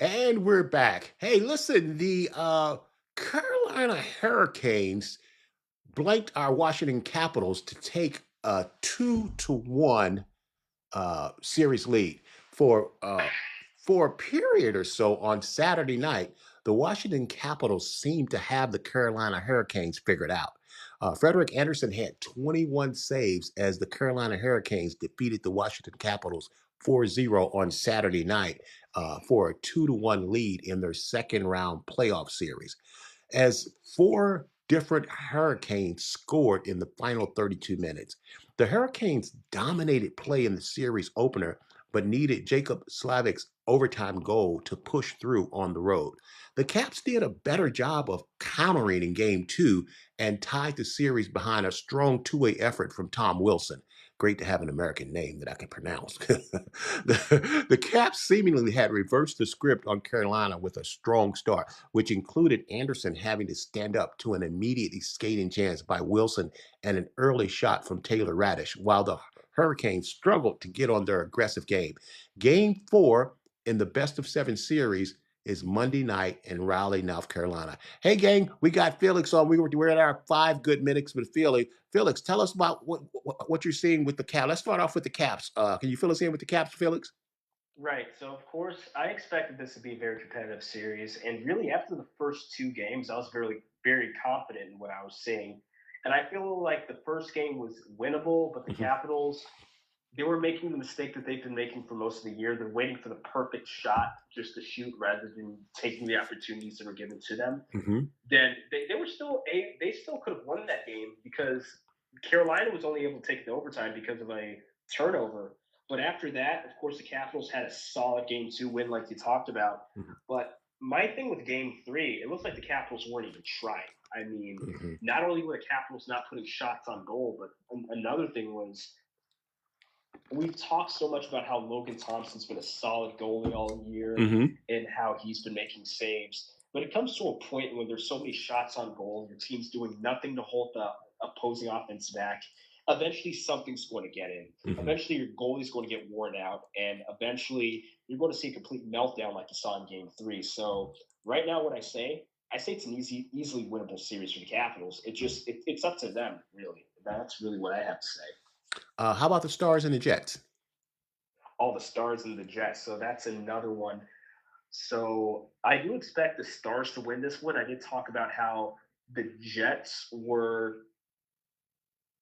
And we're back. Hey, listen, the Carolina Hurricanes blanked our Washington Capitals to take a 2-1 series lead for a period or so on Saturday night. The Washington Capitals seemed to have the Carolina Hurricanes figured out. Frederick Anderson had 21 saves as the Carolina Hurricanes defeated the Washington Capitals 4-0 on Saturday night for a 2-1 lead in their second round playoff series. As four different Hurricanes scored in the final 32 minutes. The Hurricanes dominated play in the series opener, but needed Jacob Slavic's overtime goal to push through on the road. The Caps did a better job of countering in game two and tied the series behind a strong two-way effort from Tom Wilson. Great to have an American name that I can pronounce. The Caps seemingly had reversed the script on Carolina with a strong start, which included Anderson having to stand up to an immediately skating chance by Wilson and an early shot from Taylor Radish, while the Hurricanes struggled to get on their aggressive game. Game 4 in the best-of-7 series is Monday night in Raleigh, North Carolina. Hey, gang, we got Felix on. We're at our 5 good minutes with Philly. Felix, tell us about what you're seeing with the Caps. Let's start off with the Caps. Can you fill us in with the Caps, Felix? Right. So, of course, I expected this to be a very competitive series. And really, after the first two games, I was very, very confident in what I was seeing. And I feel like the first game was winnable, but the Mm-hmm. Capitals, they were making the mistake that they've been making for most of the year. They're waiting for the perfect shot just to shoot rather than taking the opportunities that were given to them. Mm-hmm. Then they were still they still could have won that game because Carolina was only able to take the overtime because of a turnover. But after that, of course, the Capitals had a solid game two win, like you talked about. Mm-hmm. But my thing with game three, it looks like the Capitals weren't even trying. I mean, Mm-hmm. not only were the Capitals not putting shots on goal, but another thing was we've talked so much about how Logan Thompson's been a solid goalie all year Mm-hmm. and how he's been making saves. But it comes to a point when there's so many shots on goal, your team's doing nothing to hold the opposing offense back. Eventually, something's going to get in. Mm-hmm. Eventually, your goalie's going to get worn out, and eventually, you're going to see a complete meltdown like you saw in Game 3. So, right now, what I say it's an easily winnable series for the Capitals. It's up to them, really. That's really what I have to say. How about the Stars and the Jets? All the Stars and the Jets. So that's another one. So I do expect the Stars to win this one. I did talk about how the Jets were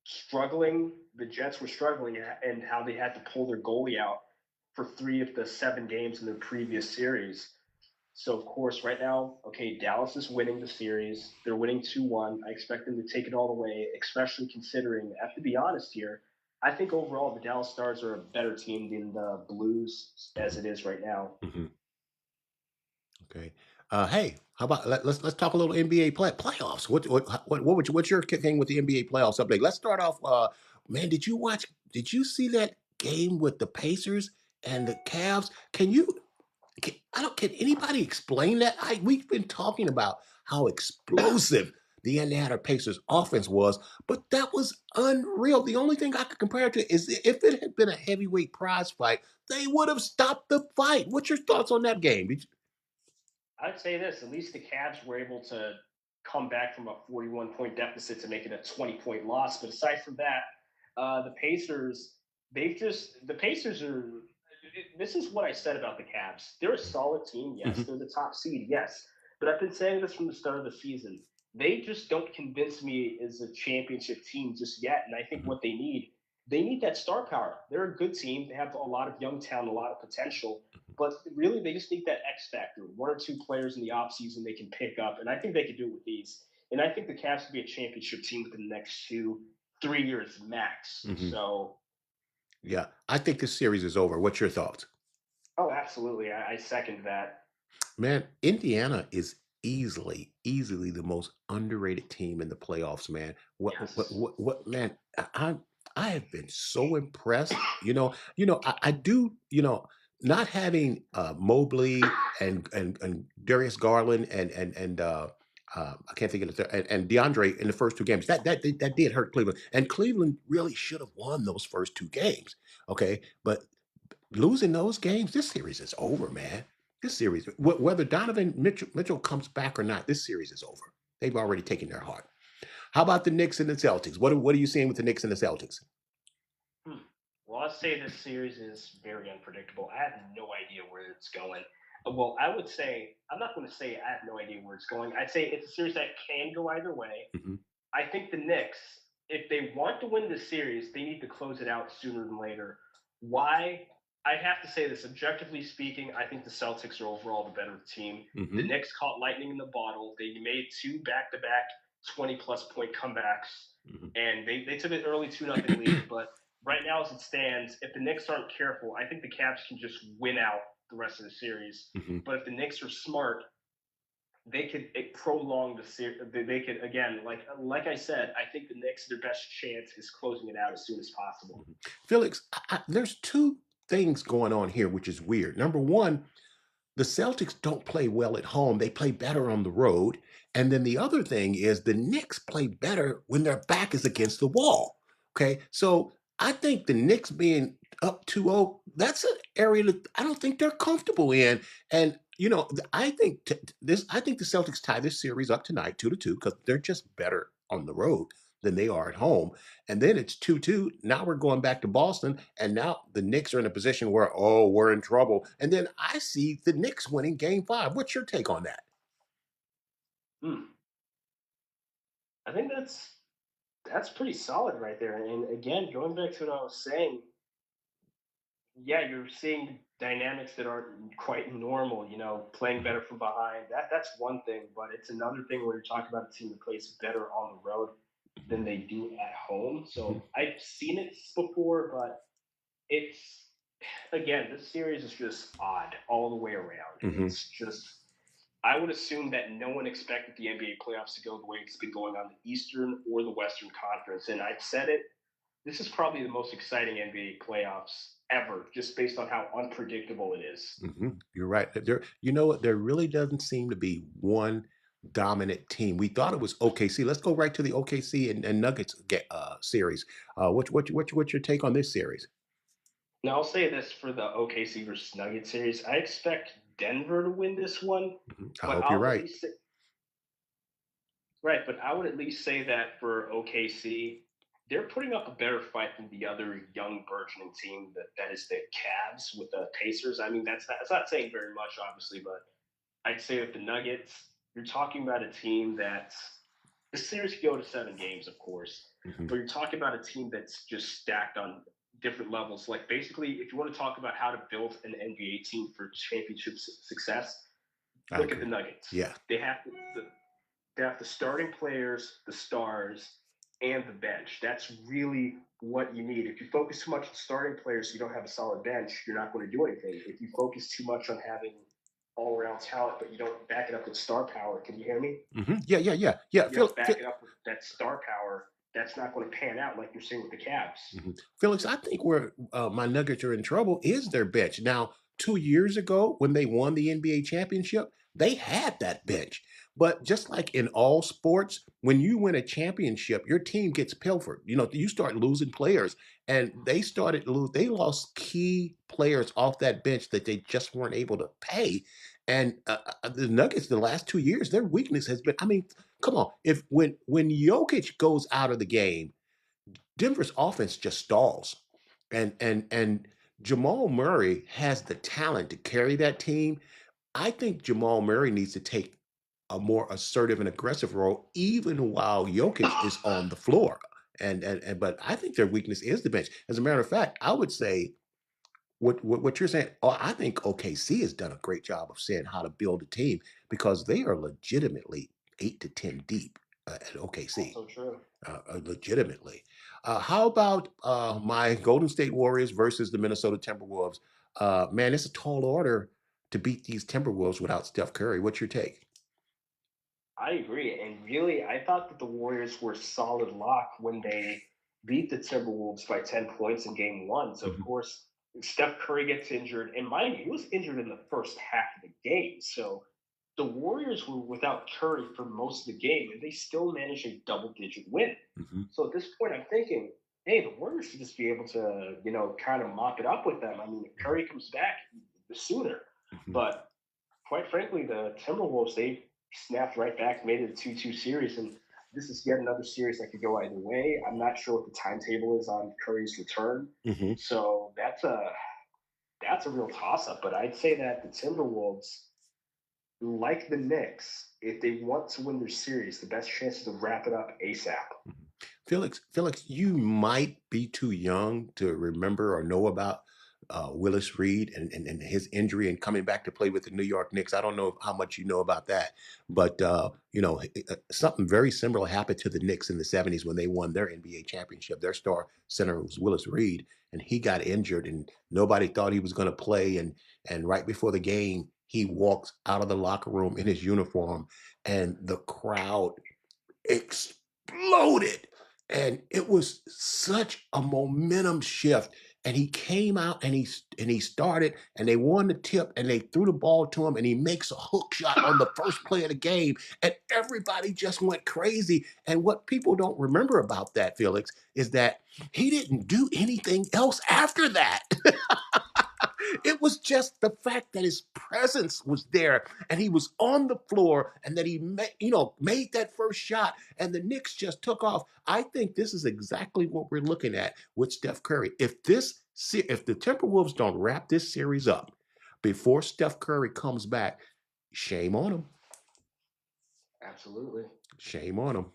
struggling. The Jets were struggling and how they had to pull their goalie out for 3 of the 7 games in their previous series. So, of course, right now, okay, Dallas is winning the series. They're winning 2-1. I expect them to take it all the way, especially considering, I have to be honest here, I think overall the Dallas Stars are a better team than the Blues as it is right now. Mm-hmm. Okay. Hey, how about let's talk a little NBA playoffs. What's your thing with the NBA playoffs update? Let's start off. Man, did you see that game with the Pacers and the Cavs? Can Can anybody explain that? We've been talking about how explosive the Indiana Pacers offense was, but that was unreal. The only thing I could compare it to is if it had been a heavyweight prize fight, they would have stopped the fight. What's your thoughts on that game? I'd say this: at least the Cavs were able to come back from a 41-point deficit to make it a 20-point loss. But aside from that, the Pacers, the Pacers are. This is what I said about the Cavs. They're a solid team, yes. Mhm. They're the top seed, yes. But I've been saying this from the start of the season. They just don't convince me as a championship team just yet. And I think Mhm. what they need that star power. They're a good team. They have a lot of young talent, a lot of potential. But really, they just need that X factor. One or two players in the offseason they can pick up. And I think they could do it with these. And I think the Cavs could be a championship team within the next 2, 3 years max. Mhm. So, Yeah, I think this series is over. What's your thoughts? oh, absolutely. I second that. Man, Indiana is easily the most underrated team in the playoffs, man. Yes. Man, I have been so impressed. I do, not having Mobley and Darius Garland and I can't think of the third, and DeAndre in the first two games. That did hurt Cleveland. And Cleveland really should have won those first two games. Okay. But losing those games, this series is over, man. This series, whether Donovan Mitchell comes back or not, this series is over. They've already taken their heart. How about the Knicks and the Celtics? What are you seeing with the Knicks and the Celtics? Hmm. Well, I'd say this series is very unpredictable. I have no idea where it's going. Well, I would say, I'm not going to say I have no idea where it's going. I'd say it's a series that can go either way. Mhm. I think the Knicks, if they want to win this series, they need to close it out sooner than later. Why? I'd have to say this objectively speaking. I think the Celtics are overall the better team. The Mhm. Knicks caught lightning in the bottle. They made two back-to-back 20-plus point comebacks, Mhm. and they took an early 2-0 lead. But right now, as it stands, if the Knicks aren't careful, I think the Cavs can just win out the rest of the series. Mhm. But if the Knicks are smart, they could prolong the series. They could again, like I said, I think the Knicks their best chance is closing it out as soon as possible. Felix, there's two things going on here, which is weird. Number one, the Celtics don't play well at home. They play better on the road. And then the other thing is the Knicks play better when their back is against the wall. Okay. So I think the Knicks being up 2-0, that's an area that I don't think they're comfortable in. And I think the Celtics tie this series up tonight 2-2 because they're just better on the road than they are at home. And then it's 2-2. Now we're going back to Boston. And now the Knicks are in a position where, oh, we're in trouble. And then I see the Knicks winning game five. What's your take on that? Hmm. I think that's pretty solid right there. And again, going back to what I was saying, yeah, you're seeing dynamics that aren't quite normal. Playing better from behind. That's one thing, but it's another thing where you're talking about a team that plays better on the road than they do at home. Mhm. So I've seen it before, but it's again, this series is just odd all the way around. Mhm. It's just I would assume that no one expected the NBA playoffs to go the way it's been going on the Eastern or the Western Conference. And I've said it, this is probably the most exciting NBA playoffs ever, just based on how unpredictable it is. You're right. You know what? There really doesn't seem to be one dominant team. We thought it was OKC. Let's go right to the OKC and Nuggets series. What's your take on this series? Now, I'll say this for the OKC versus Nuggets series. I expect Denver to win this one, I but hope you're I'll at right. least say, right, but I would at least say that for OKC, they're putting up a better fight than the other young burgeoning team that is the Cavs with the Pacers. I mean, that's not saying very much, obviously, but I'd say that the Nuggets, you're talking about a team that's the series could go to 7 games, of course, Mhm. but you're talking about a team that's just stacked on different levels. Like basically, if you want to talk about how to build an NBA team for championship success, I look at the agree. Nuggets. Yeah. They have the starting players, the stars, and the bench. That's really what you need. If you focus too much on starting players, you don't have a solid bench, you're not going to do anything. If you focus too much on having all around talent, but you don't back it up with star power, can you hear me? Yeah. You don't back it up with that star power, that's not going to pan out like you're seeing with the Cavs. Felix, I think where my Nuggets are in trouble is their bench. Now, 2 years ago when they won the NBA championship, they had that bench. But just like in all sports, when you win a championship, your team gets pilfered. You start losing players, and they lost key players off that bench that they just weren't able to pay. And the Nuggets, the last 2 years, their weakness has been. I mean, come on, if when Jokic goes out of the game, Denver's offense just stalls. And Jamal Murray has the talent to carry that team. I think Jamal Murray needs to take a more assertive and aggressive role, even while Jokic is on the floor. And but I think their weakness is the bench. As a matter of fact, I would say what you're saying. Oh, I think OKC has done a great job of saying how to build a team because they are legitimately 8 to 10 deep at OKC, Also true. legitimately. How about my Golden State Warriors versus the Minnesota Timberwolves? Man, it's a tall order to beat these Timberwolves without Steph Curry. What's your take? I agree. And really, I thought that the Warriors were solid lock when they beat the Timberwolves by 10 points in game one. So, of Mhm. course, Steph Curry gets injured. And mind you, he was injured in the first half of the game. So the Warriors were without Curry for most of the game, and they still managed a double digit win. Mhm. So at this point, I'm thinking, hey, the Warriors should just be able to, kind of mop it up with them. I mean, if Curry comes back, the sooner. Mhm. But quite frankly, the Timberwolves, they snapped right back, made it a 2-2 series. And this is yet another series that could go either way. I'm not sure what the timetable is on Curry's return. Mhm. So that's a real toss up. But I'd say that the Timberwolves, like the Knicks, if they want to win their series, the best chance is to wrap it up ASAP. Felix, you might be too young to remember or know about Willis Reed and his injury and coming back to play with the New York Knicks. I don't know how much you know about that, but something very similar happened to the Knicks in the '70s when they won their NBA championship. Their star center was Willis Reed, and he got injured, and nobody thought he was going to play. And right before the game, he walks out of the locker room in his uniform, and the crowd exploded. And it was such a momentum shift. And he came out and he started and they won the tip and they threw the ball to him and he makes a hook shot on the first play of the game. And everybody just went crazy. And what people don't remember about that, Felix, is that he didn't do anything else after that. It was just the fact that his presence was there and he was on the floor and that he made that first shot and the Knicks just took off. I think this is exactly what we're looking at with Steph Curry. If the Timberwolves don't wrap this series up before Steph Curry comes back, shame on him. Absolutely. Shame on him.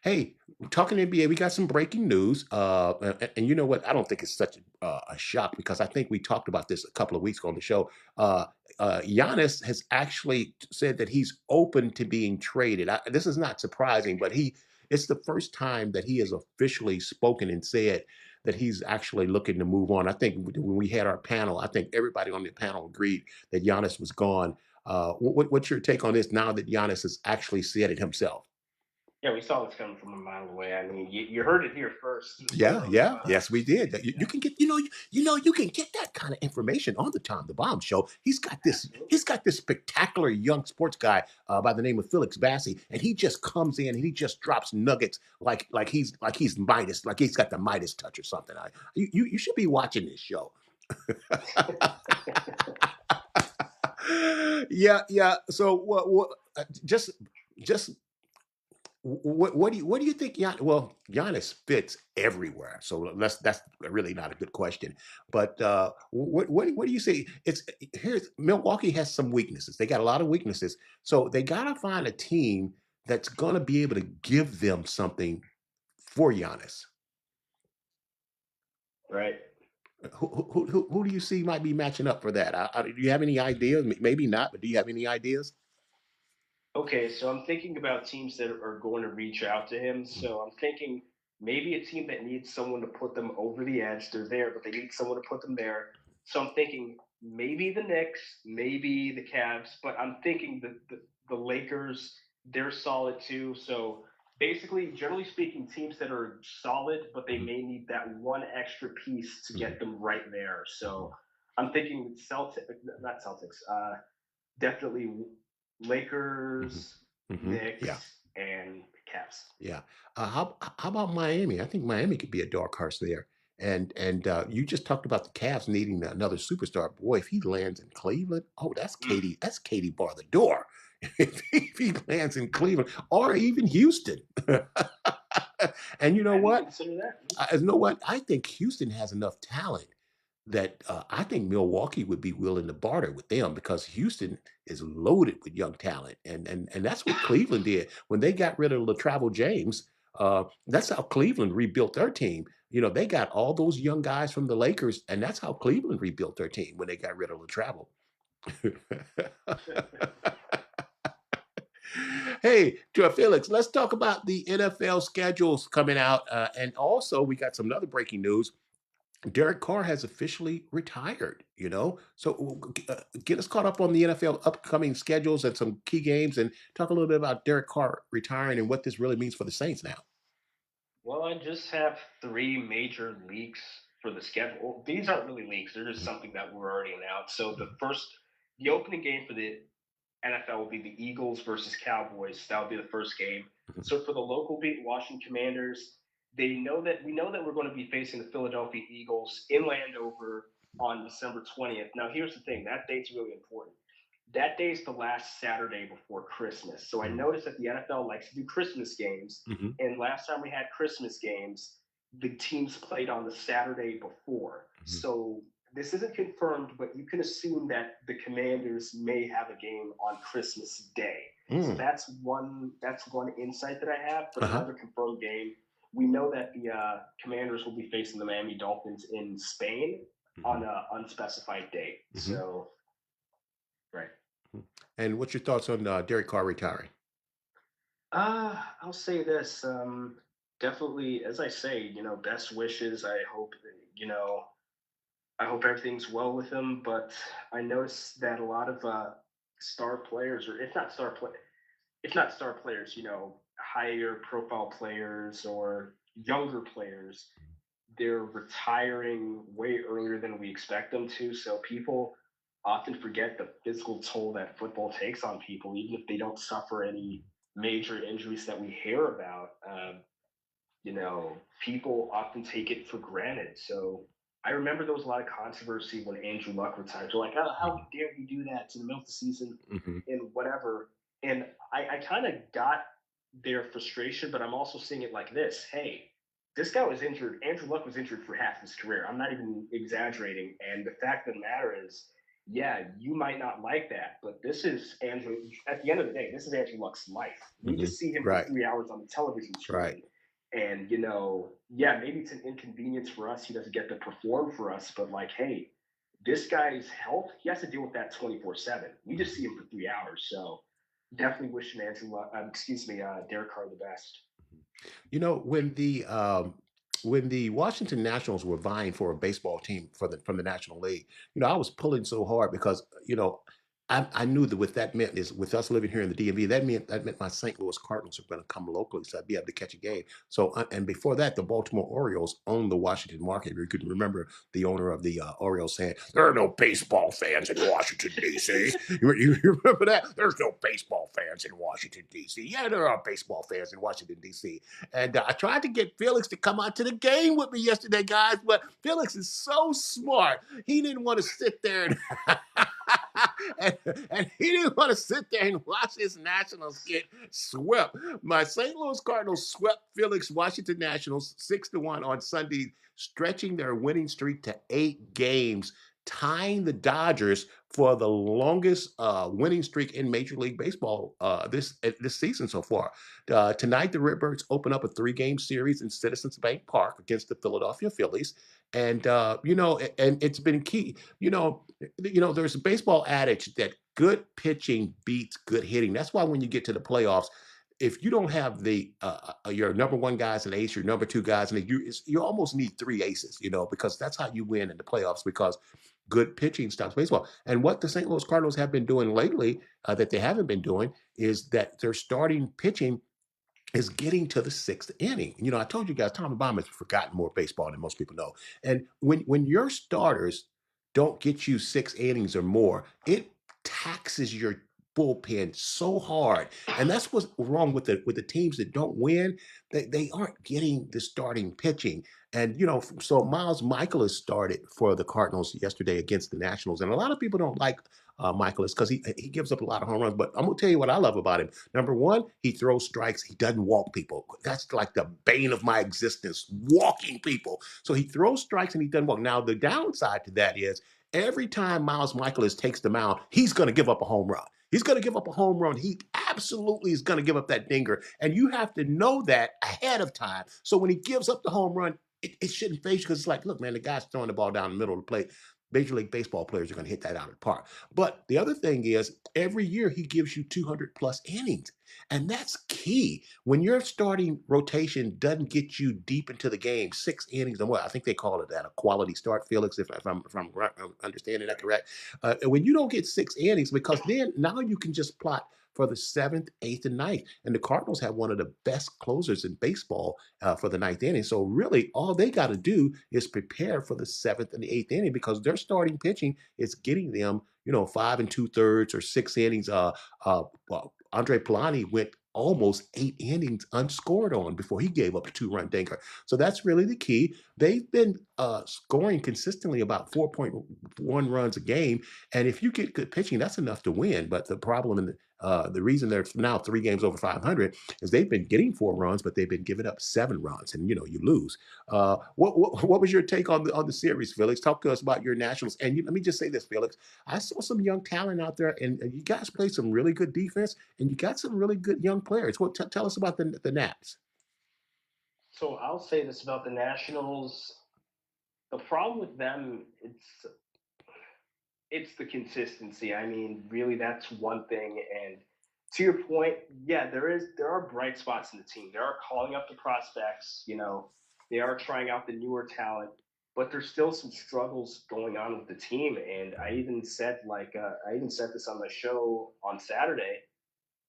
Hey, talking NBA, we got some breaking news. And you know what? I don't think it's such a shock because I think we talked about this a couple of weeks ago on the show. Uh, Giannis has actually said that he's open to being traded. This is not surprising, but it's the first time that he has officially spoken and said that he's actually looking to move on. I think when we had our panel, I think everybody on the panel agreed that Giannis was gone. What's your take on this now that Giannis has actually said it himself? Yeah, we saw this coming from a mile away. I mean, you heard it here first. Yeah, So, yeah, yes, we did. You yeah, can get, you can get that kind of information on the Tom the Bomb Show. absolutely. He's got this spectacular young sports guy by the name of Felix Bassi, and he just comes in and he just drops nuggets like he's Midas, like he's got the Midas touch or something. You should be watching this show. Yeah, yeah. So what just what do you think? Giannis fits everywhere, so that's really not a good question. But what do you say? Here's Milwaukee has some weaknesses. They got a lot of weaknesses, so they got to find a team that's going to be able to give them something for Giannis. Right. Who do you see might be matching up for that? Do you have any ideas? Maybe not, but do you have any ideas? Okay, so I'm thinking about teams that are going to reach out to him. So I'm thinking maybe a team that needs someone to put them over the edge. They're there, but they need someone to put them there. So I'm thinking maybe the Knicks, maybe the Cavs, but I'm thinking the Lakers, they're solid too. So basically, generally speaking, teams that are solid, but they Mhm, may need that one extra piece to mhm, get them right there. mhm. So I'm thinking not Celtics. Definitely Lakers, Yeah. Knicks, and Cavs. Yeah. How about Miami? I think Miami could be a dark horse there. And you just talked about the Cavs needing another superstar. Boy, if he lands in Cleveland, oh, that's Mm. Katie. That's Katie bar the door. If he lands in Cleveland or even Houston. And you know I didn't what? consider that. You know what? I think Houston has enough talent that I think Milwaukee would be willing to barter with them because Houston is loaded with young talent, and that's what Cleveland did when they got rid of LaTravel James. That's how Cleveland rebuilt their team. You know, they got all those young guys from the Lakers, and that's how Cleveland rebuilt their team when they got rid of LaTravel. Hey, Felix, let's talk about the NFL schedules coming out, and also we got some other breaking news. Derek Carr has officially retired, you know? So get us caught up on the NFL upcoming schedules and some key games and talk a little bit about Derek Carr retiring and what this really means for the Saints now. Well, I just have three major leaks for the schedule. These aren't really leaks; they're just something that were already announced. So the opening game for the NFL will be the Eagles versus Cowboys. That will be the first game. So for the local beat, Washington Commanders, we know that we're going to be facing the Philadelphia Eagles in Landover on December 20th. Now, here's the thing: that date's really important. That day is the last Saturday before Christmas. So I noticed that the NFL likes to do Christmas games. Mhm. And last time we had Christmas games, the teams played on the Saturday before. So this isn't confirmed, but you can assume that the Commanders may have a game on Christmas Day. So that's one insight that I have. But another confirmed game, we know that the Commanders will be facing the Miami Dolphins in Spain on an unspecified date. So, right. And what's your thoughts on Derek Carr retiring? I'll say this. Definitely, as I say, best wishes. I hope everything's well with him. But I noticed that a lot of star players, or if not star players, higher profile players or younger players, they're retiring way earlier than we expect them to. So people often forget the physical toll that football takes on people, even if they don't suffer any major injuries that we hear about. People often take it for granted. So I remember there was a lot of controversy when Andrew Luck retired. They're like, oh, how dare you do that to the middle of the season and whatever. And I kind of got their frustration, but I'm also seeing it like this. Hey, this guy was injured. Andrew Luck was injured for half his career. I'm not even exaggerating. And the fact of the matter is, yeah, you might not like that, but this is Andrew. At the end of the day, this is Andrew Luck's life. We just see him for 3 hours on the television screen. Right. And, yeah, maybe it's an inconvenience for us. He doesn't get to perform for us, but like, hey, this guy's health, he has to deal with that 24/7. We just see him for 3 hours. So definitely wishing Derek Carr the best. You know, when the Washington Nationals were vying for a baseball team from the National League, I was pulling so hard because I knew that what that meant is with us living here in the DMV, that meant my St. Louis Cardinals are going to come locally, so I'd be able to catch a game. So and before that, the Baltimore Orioles owned the Washington market. You could remember the owner of the Orioles saying, "There are no baseball fans in Washington D.C." You remember that? There's no baseball fans in Washington D.C. Yeah, there are baseball fans in Washington D.C. And I tried to get Felix to come out to the game with me yesterday, guys, but Felix is so smart. He didn't want to sit there and and he didn't want to sit there and watch his Nationals get swept. My St. Louis Cardinals swept Felix Washington Nationals 6-1 on Sunday, stretching their winning streak to 8 games, tying the Dodgers for the longest winning streak in Major League Baseball this season so far. Tonight, the Redbirds open up a 3-game series in Citizens Bank Park against the Philadelphia Phillies. And and it's been key. There's a baseball adage that good pitching beats good hitting. That's why when you get to the playoffs, if you don't have your number one guys and ace, your number two guys, and you almost need 3 aces, because that's how you win in the playoffs because good pitching stops baseball. And what the St. Louis Cardinals have been doing lately that they haven't been doing is that their starting pitching is getting to the 6th inning. I told you guys, Tommy Bahn has forgotten more baseball than most people know. And when your starters don't get you 6 innings or more, it taxes your bullpen so hard. And that's what's wrong with the teams that don't win. They aren't getting the starting pitching. And so Miles Michaelis started for the Cardinals yesterday against the Nationals. And a lot of people don't like Michaelis because he gives up a lot of home runs. But I'm gonna tell you what I love about him. Number one, he throws strikes. He doesn't walk people. That's like the bane of my existence, walking people. So he throws strikes and he doesn't walk. Now the downside to that is every time Miles Michaelis takes the mound, he's going to give up a home run. He's going to give up a home run. He absolutely is going to give up that dinger. And you have to know that ahead of time. So when he gives up the home run, it shouldn't phase you because it's like, look, man, the guy's throwing the ball down the middle of the plate. Major League Baseball players are going to hit that out of the park. But the other thing is, every year he gives you 200 plus innings. And that's key. When your starting rotation doesn't get you deep into the game, 6 innings and what I think they call it that, a quality start, Felix, if I'm understanding that correct. When you don't get 6 innings, because then now you can just plot for the seventh, eighth, and ninth. And the Cardinals have one of the best closers in baseball for the ninth inning. So really, all they got to do is prepare for the seventh and the eighth inning because their starting pitching is getting them, 5 2/3 or 6 innings. Andre Polani went almost 8 innings unscored on before he gave up a 2-run dinker. So that's really the key. They've been scoring consistently about 4.1 runs a game. And if you get good pitching, that's enough to win. But the problem the reason they're now 3 games over 500 is they've been getting 4 runs, but they've been giving up 7 runs, and you lose. What was your take on the series, Felix? Talk to us about your Nationals. And let me just say this, Felix. I saw some young talent out there, and you guys play some really good defense, and you got some really good young players. Tell us about the Naps. So I'll say this about the Nationals. The problem with them, it's the consistency. I mean, really, that's one thing. And to your point, yeah, there are bright spots in the team. They are calling up the prospects. They are trying out the newer talent, but there's still some struggles going on with the team. And I even said this on the show on Saturday.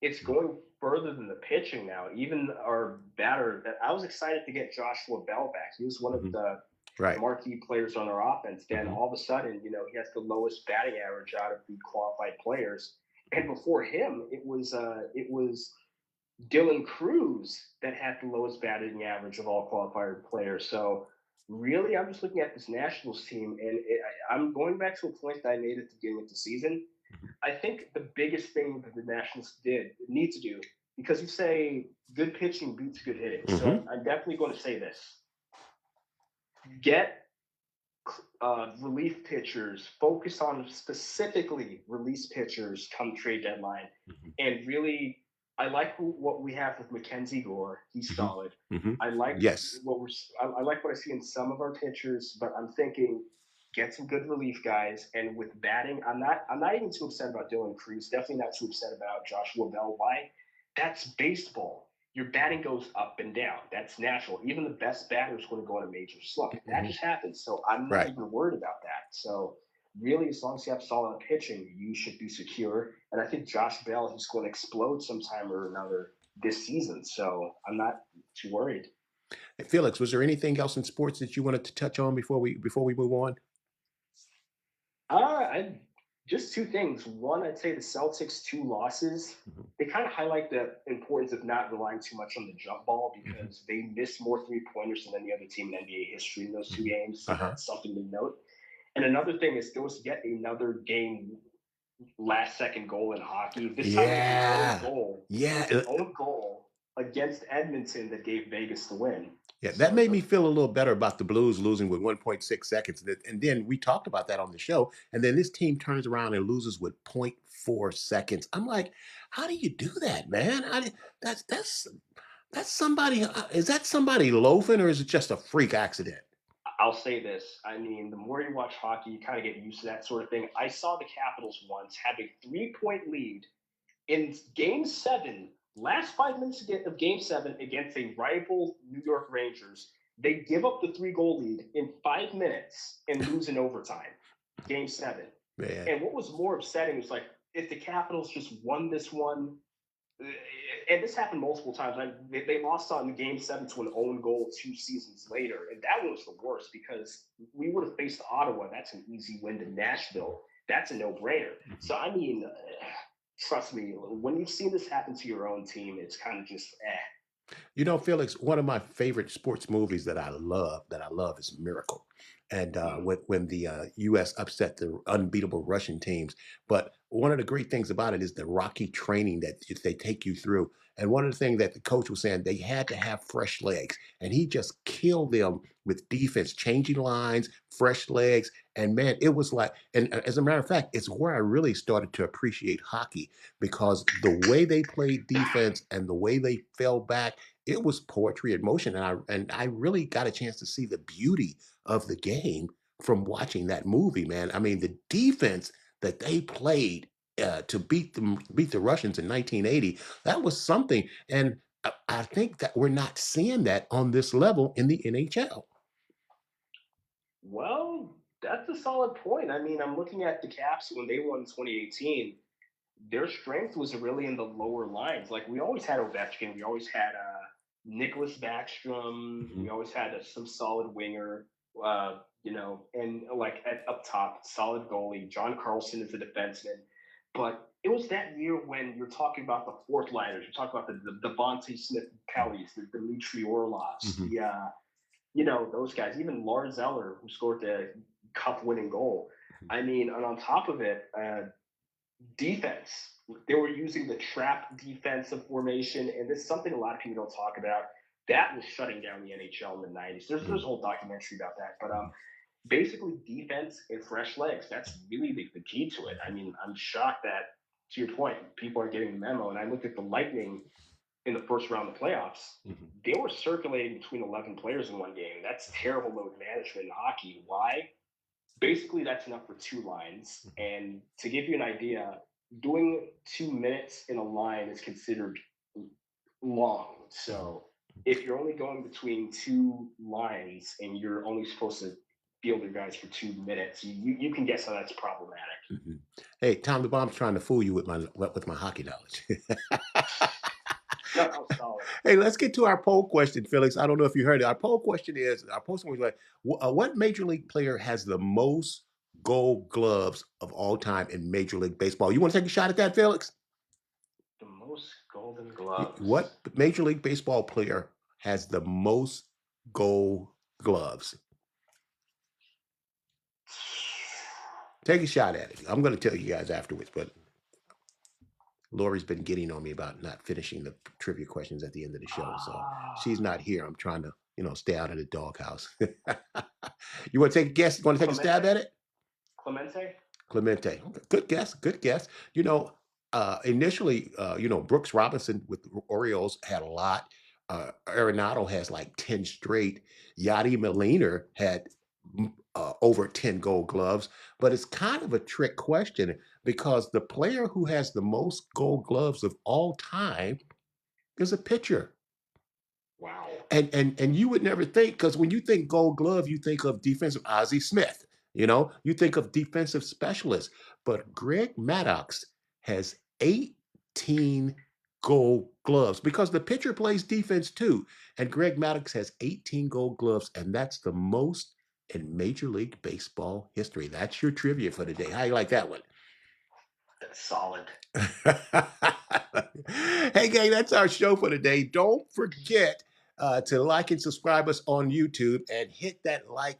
It's going further than the pitching now. Even our batter, that I was excited to get Joshua Bell back. He was one of the Right. marquee players on our offense. Then all of a sudden, he has the lowest batting average out of the qualified players. And before him, it was Dylan Cruz that had the lowest batting average of all qualified players. So really, I'm just looking at this Nationals team, and I'm going back to a point that I made at the beginning of the season. I think the biggest thing that the Nationals need to do, because you say good pitching beats good hitting. So I'm definitely going to say this. Get relief pitchers, focus on specifically release pitchers come trade deadline. And really, I like what we have with Mackenzie Gore. He's solid. I like Yes. I like what I see in some of our pitchers, but I'm thinking get some good relief guys. And with batting, I'm not even too upset about Dylan Cruz. Definitely not too upset about Joshua Bell. Why? That's baseball. Your batting goes up and down. That's natural. Even the best batter is going to go on a major slump. That just happens. So I'm not even worried about that. So really, as long as you have solid pitching, you should be secure. And I think Josh Bell, he's going to explode sometime or another this season. So I'm not too worried. Hey, Felix, was there anything else in sports that you wanted to touch on before we move on? Just two things. One, I'd say the Celtics' 2 losses, they kind of highlight the importance of not relying too much on the jump ball because they missed more 3-pointers than any other team in NBA history in those 2 games. So that's something to note. And another thing is there was yet another game last-second goal in hockey. This time it was an own goal. Yeah. It was an own goal against Edmonton that gave Vegas the win. Yeah, that made me feel a little better about the Blues losing with 1.6 seconds. And then we talked about that on the show. And then this team turns around and loses with 0.4 seconds. I'm like, how do you do that, man? That's somebody. Is that somebody loafing or is it just a freak accident? I'll say this. I mean, the more you watch hockey, you kind of get used to that sort of thing. I saw the Capitals once have a 3-point lead in Game 7. Last 5 minutes of Game 7 against a rival New York Rangers, they give up the 3-goal lead in 5 minutes and lose in overtime. Game 7. Man. And what was more upsetting was like if the Capitals just won this one, and this happened multiple times. They lost on Game 7 to an own goal 2 seasons later, and that one was the worst because we would have faced Ottawa. That's an easy win to Nashville. That's a no-brainer. So, I mean, trust me, when you've seen this happen to your own team, it's kind of just eh. You know, Felix, one of my favorite sports movies that I love is Miracle. And Mm. when the U.S. upset the unbeatable Russian teams. But one of the great things about it is the rocky training that they take you through. And one of the things that the coach was saying, they had to have fresh legs. And he just killed them with defense, changing lines, fresh legs. And man, it was like, and as a matter of fact, it's where I really started to appreciate hockey because the way they played defense and the way they fell back, it was poetry in motion. And I really got a chance to see the beauty of the game from watching that movie, man. I mean, the defense that they played to beat the Russians in 1980, that was something. And I think that we're not seeing that on this level in the NHL. Well, that's a solid point. I mean, I'm looking at the Caps when they won 2018. Their strength was really in the lower lines. Like we always had Ovechkin, we always had Nicholas Backstrom, Mhm. we always had some solid winger, and like up top, solid goalie. John Carlson is a defenseman, but it was that year when you're talking about the fourth liners. You're talking about the Devontae Smith Kellys, the Dmitry Orlovs, Mhm. those guys. Even Lars Eller, who scored the cup-winning goal. I mean, and on top of it, defense. They were using the trap defensive formation, and this is something a lot of people don't talk about. That was shutting down the NHL in the 90s. There's a whole documentary about that. But basically, defense and fresh legs, that's really the key to it. I mean, I'm shocked that, to your point, people are getting the memo. And I looked at the Lightning in the first round of the playoffs. Mhm. They were circulating between 11 players in one game. That's terrible load management in hockey. Why? Basically that's enough for two lines. And to give you an idea, doing 2 minutes in a line is considered long. So if you're only going between two lines and you're only supposed to field your guys for 2 minutes, you can guess how that's problematic. Mhm. Hey, Tom the Bomb's trying to fool you with my hockey knowledge. No, that was solid. Hey, let's get to our poll question, Felix. I don't know if you heard it. Our poll question is: our poll question was like, what major league player has the most Gold Gloves of all time in Major League Baseball? You want to take a shot at that, Felix? The most golden gloves. What Major League Baseball player has the most Gold Gloves? Take a shot at it. I'm going to tell you guys afterwards, but Lori's been getting on me about not finishing the trivia questions at the end of the show. So she's not here. I'm trying to, stay out of the doghouse. You want to take a guess? You want to take a stab Clemente? at it? Clemente? Clemente. Okay, good guess. Good guess. Initially, Brooks Robinson with the Orioles had a lot. Arenado has like 10 straight. Yadi Molina had over 10 Gold Gloves. But it's kind of a trick question because the player who has the most Gold Gloves of all time is a pitcher. Wow. And you would never think, because when you think Gold Glove, you think of defensive Ozzie Smith. You think of defensive specialists. But Greg Maddox has 18 Gold Gloves because the pitcher plays defense too. And Greg Maddox has 18 Gold Gloves, and that's the most in Major League Baseball history. That's your trivia for today. How you like that one? That's solid. Hey, gang, that's our show for today. Don't forget to like and subscribe us on YouTube and hit that like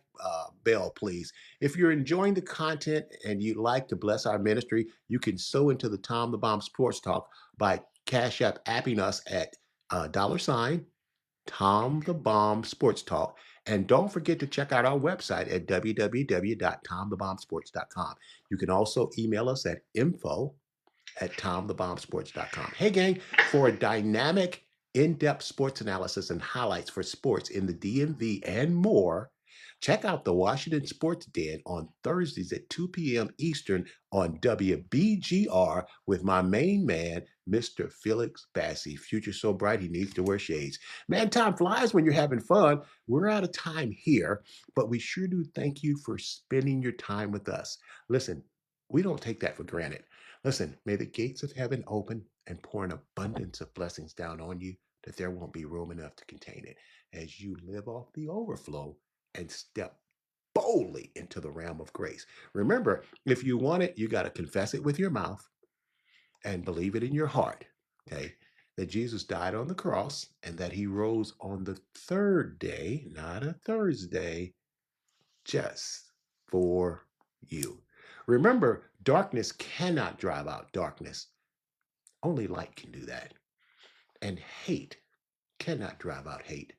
bell, please. If you're enjoying the content and you'd like to bless our ministry, you can sow into the Tom the Bomb Sports Talk by Cash App apping us at $ Tom the Bomb Sports Talk. And don't forget to check out our website at www.tomthebombsports.com. You can also email us at info@tomthebombsports.com. Hey, gang, for a dynamic, in-depth sports analysis and highlights for sports in the DMV and more, check out the Washington Sports Den on Thursdays at 2 p.m. Eastern on WBGR with my main man, Mr. Felix Bassey. Future so bright he needs to wear shades. Man, time flies when you're having fun. We're out of time here, but we sure do thank you for spending your time with us. Listen, we don't take that for granted. Listen, may the gates of heaven open and pour an abundance of blessings down on you that there won't be room enough to contain it as you live off the overflow and step boldly into the realm of grace. Remember, if you want it, you got to confess it with your mouth and believe it in your heart, okay, that Jesus died on the cross and that he rose on the third day, not a Thursday, just for you. Remember, darkness cannot drive out darkness. Only light can do that. And hate cannot drive out hate.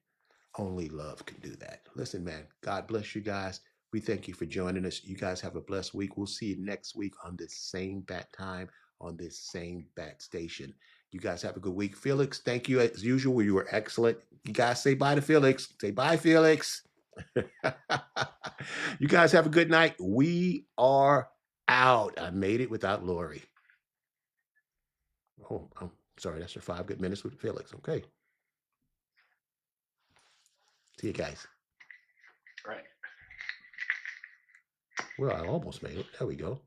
Only love can do that. Listen, man, God bless you guys. We thank you for joining us. You guys have a blessed week. We'll see you next week on this same bat time, on this same bat station. You guys have a good week. Felix, thank you as usual. You were excellent. You guys say bye to Felix. Say bye, Felix. You guys have a good night. We are out. I made it without Lori. Oh, I'm sorry. That's your 5 good minutes with Felix. Okay. See you guys. All right. Well, I almost made it. There we go.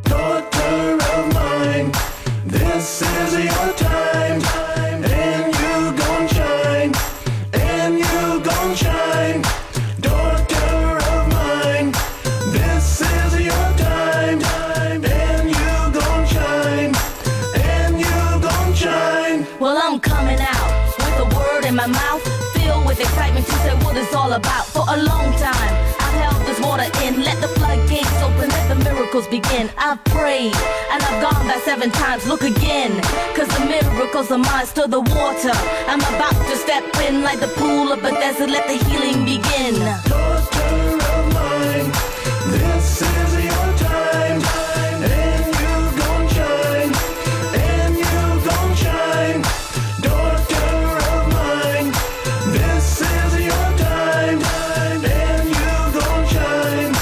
Daughter of mine, this is your time, and you gon' shine, and you gon' shine. Daughter of mine, this is your time, and you gon' shine, and you gon' shine. Well, I'm coming out with a word in my mouth, filled with excitement to say what it's all about. For a long time, I've held this water in, let the floodgates open, let the miracles begin. I've prayed, and I've gone back 7 times, look again, cause the miracles are mine, stir the water. I'm about to step in like the pool of Bethesda, let the healing begin. Daughter of mine, this is your time, and you gon' shine, and you gon' shine. Daughter of mine, this is your time, and you gon' shine,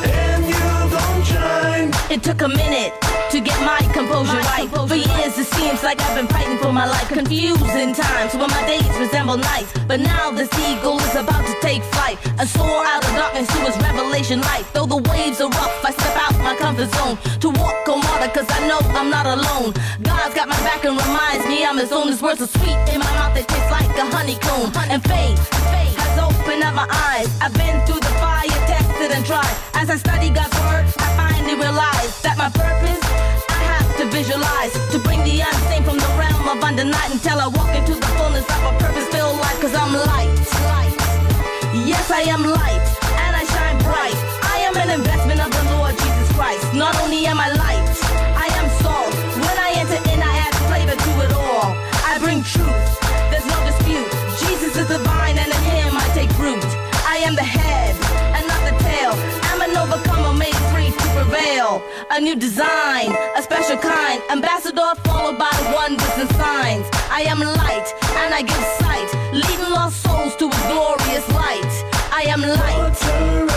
and you gon' shine. It took a minute to get my composure right. For years it seems like I've been fighting for my life. Confusing times when my days resemble nights. But now this eagle is about to take flight and soar out of darkness to its revelation light. Though the waves are rough, I step out my comfort zone to walk on water, cause I know I'm not alone. God's got my back and reminds me I'm his own. His words are sweet in my mouth, they taste like a honeycomb. And faith has opened up my eyes. I've been through the fire, tested and tried. As I study God's word, I finally realize that my purpose I have to visualize, to bring the unseen from the realm of under night until I walk into the fullness of a purpose-filled life. Cause I'm light. Yes, I am light, and I shine bright. I am an investment of the Lord Jesus Christ. Not only am I light, I am salt. When I enter in, I add flavor to it all. I bring truth, there's no dispute. Jesus is the vine, and in him I take root. I am the head, and not the tail. I'm an overcomer, made free to prevail. A new design, a special kind. Ambassador followed by wonders and signs. I am light, and I give sight, leading lost souls to his glorious light. I am light.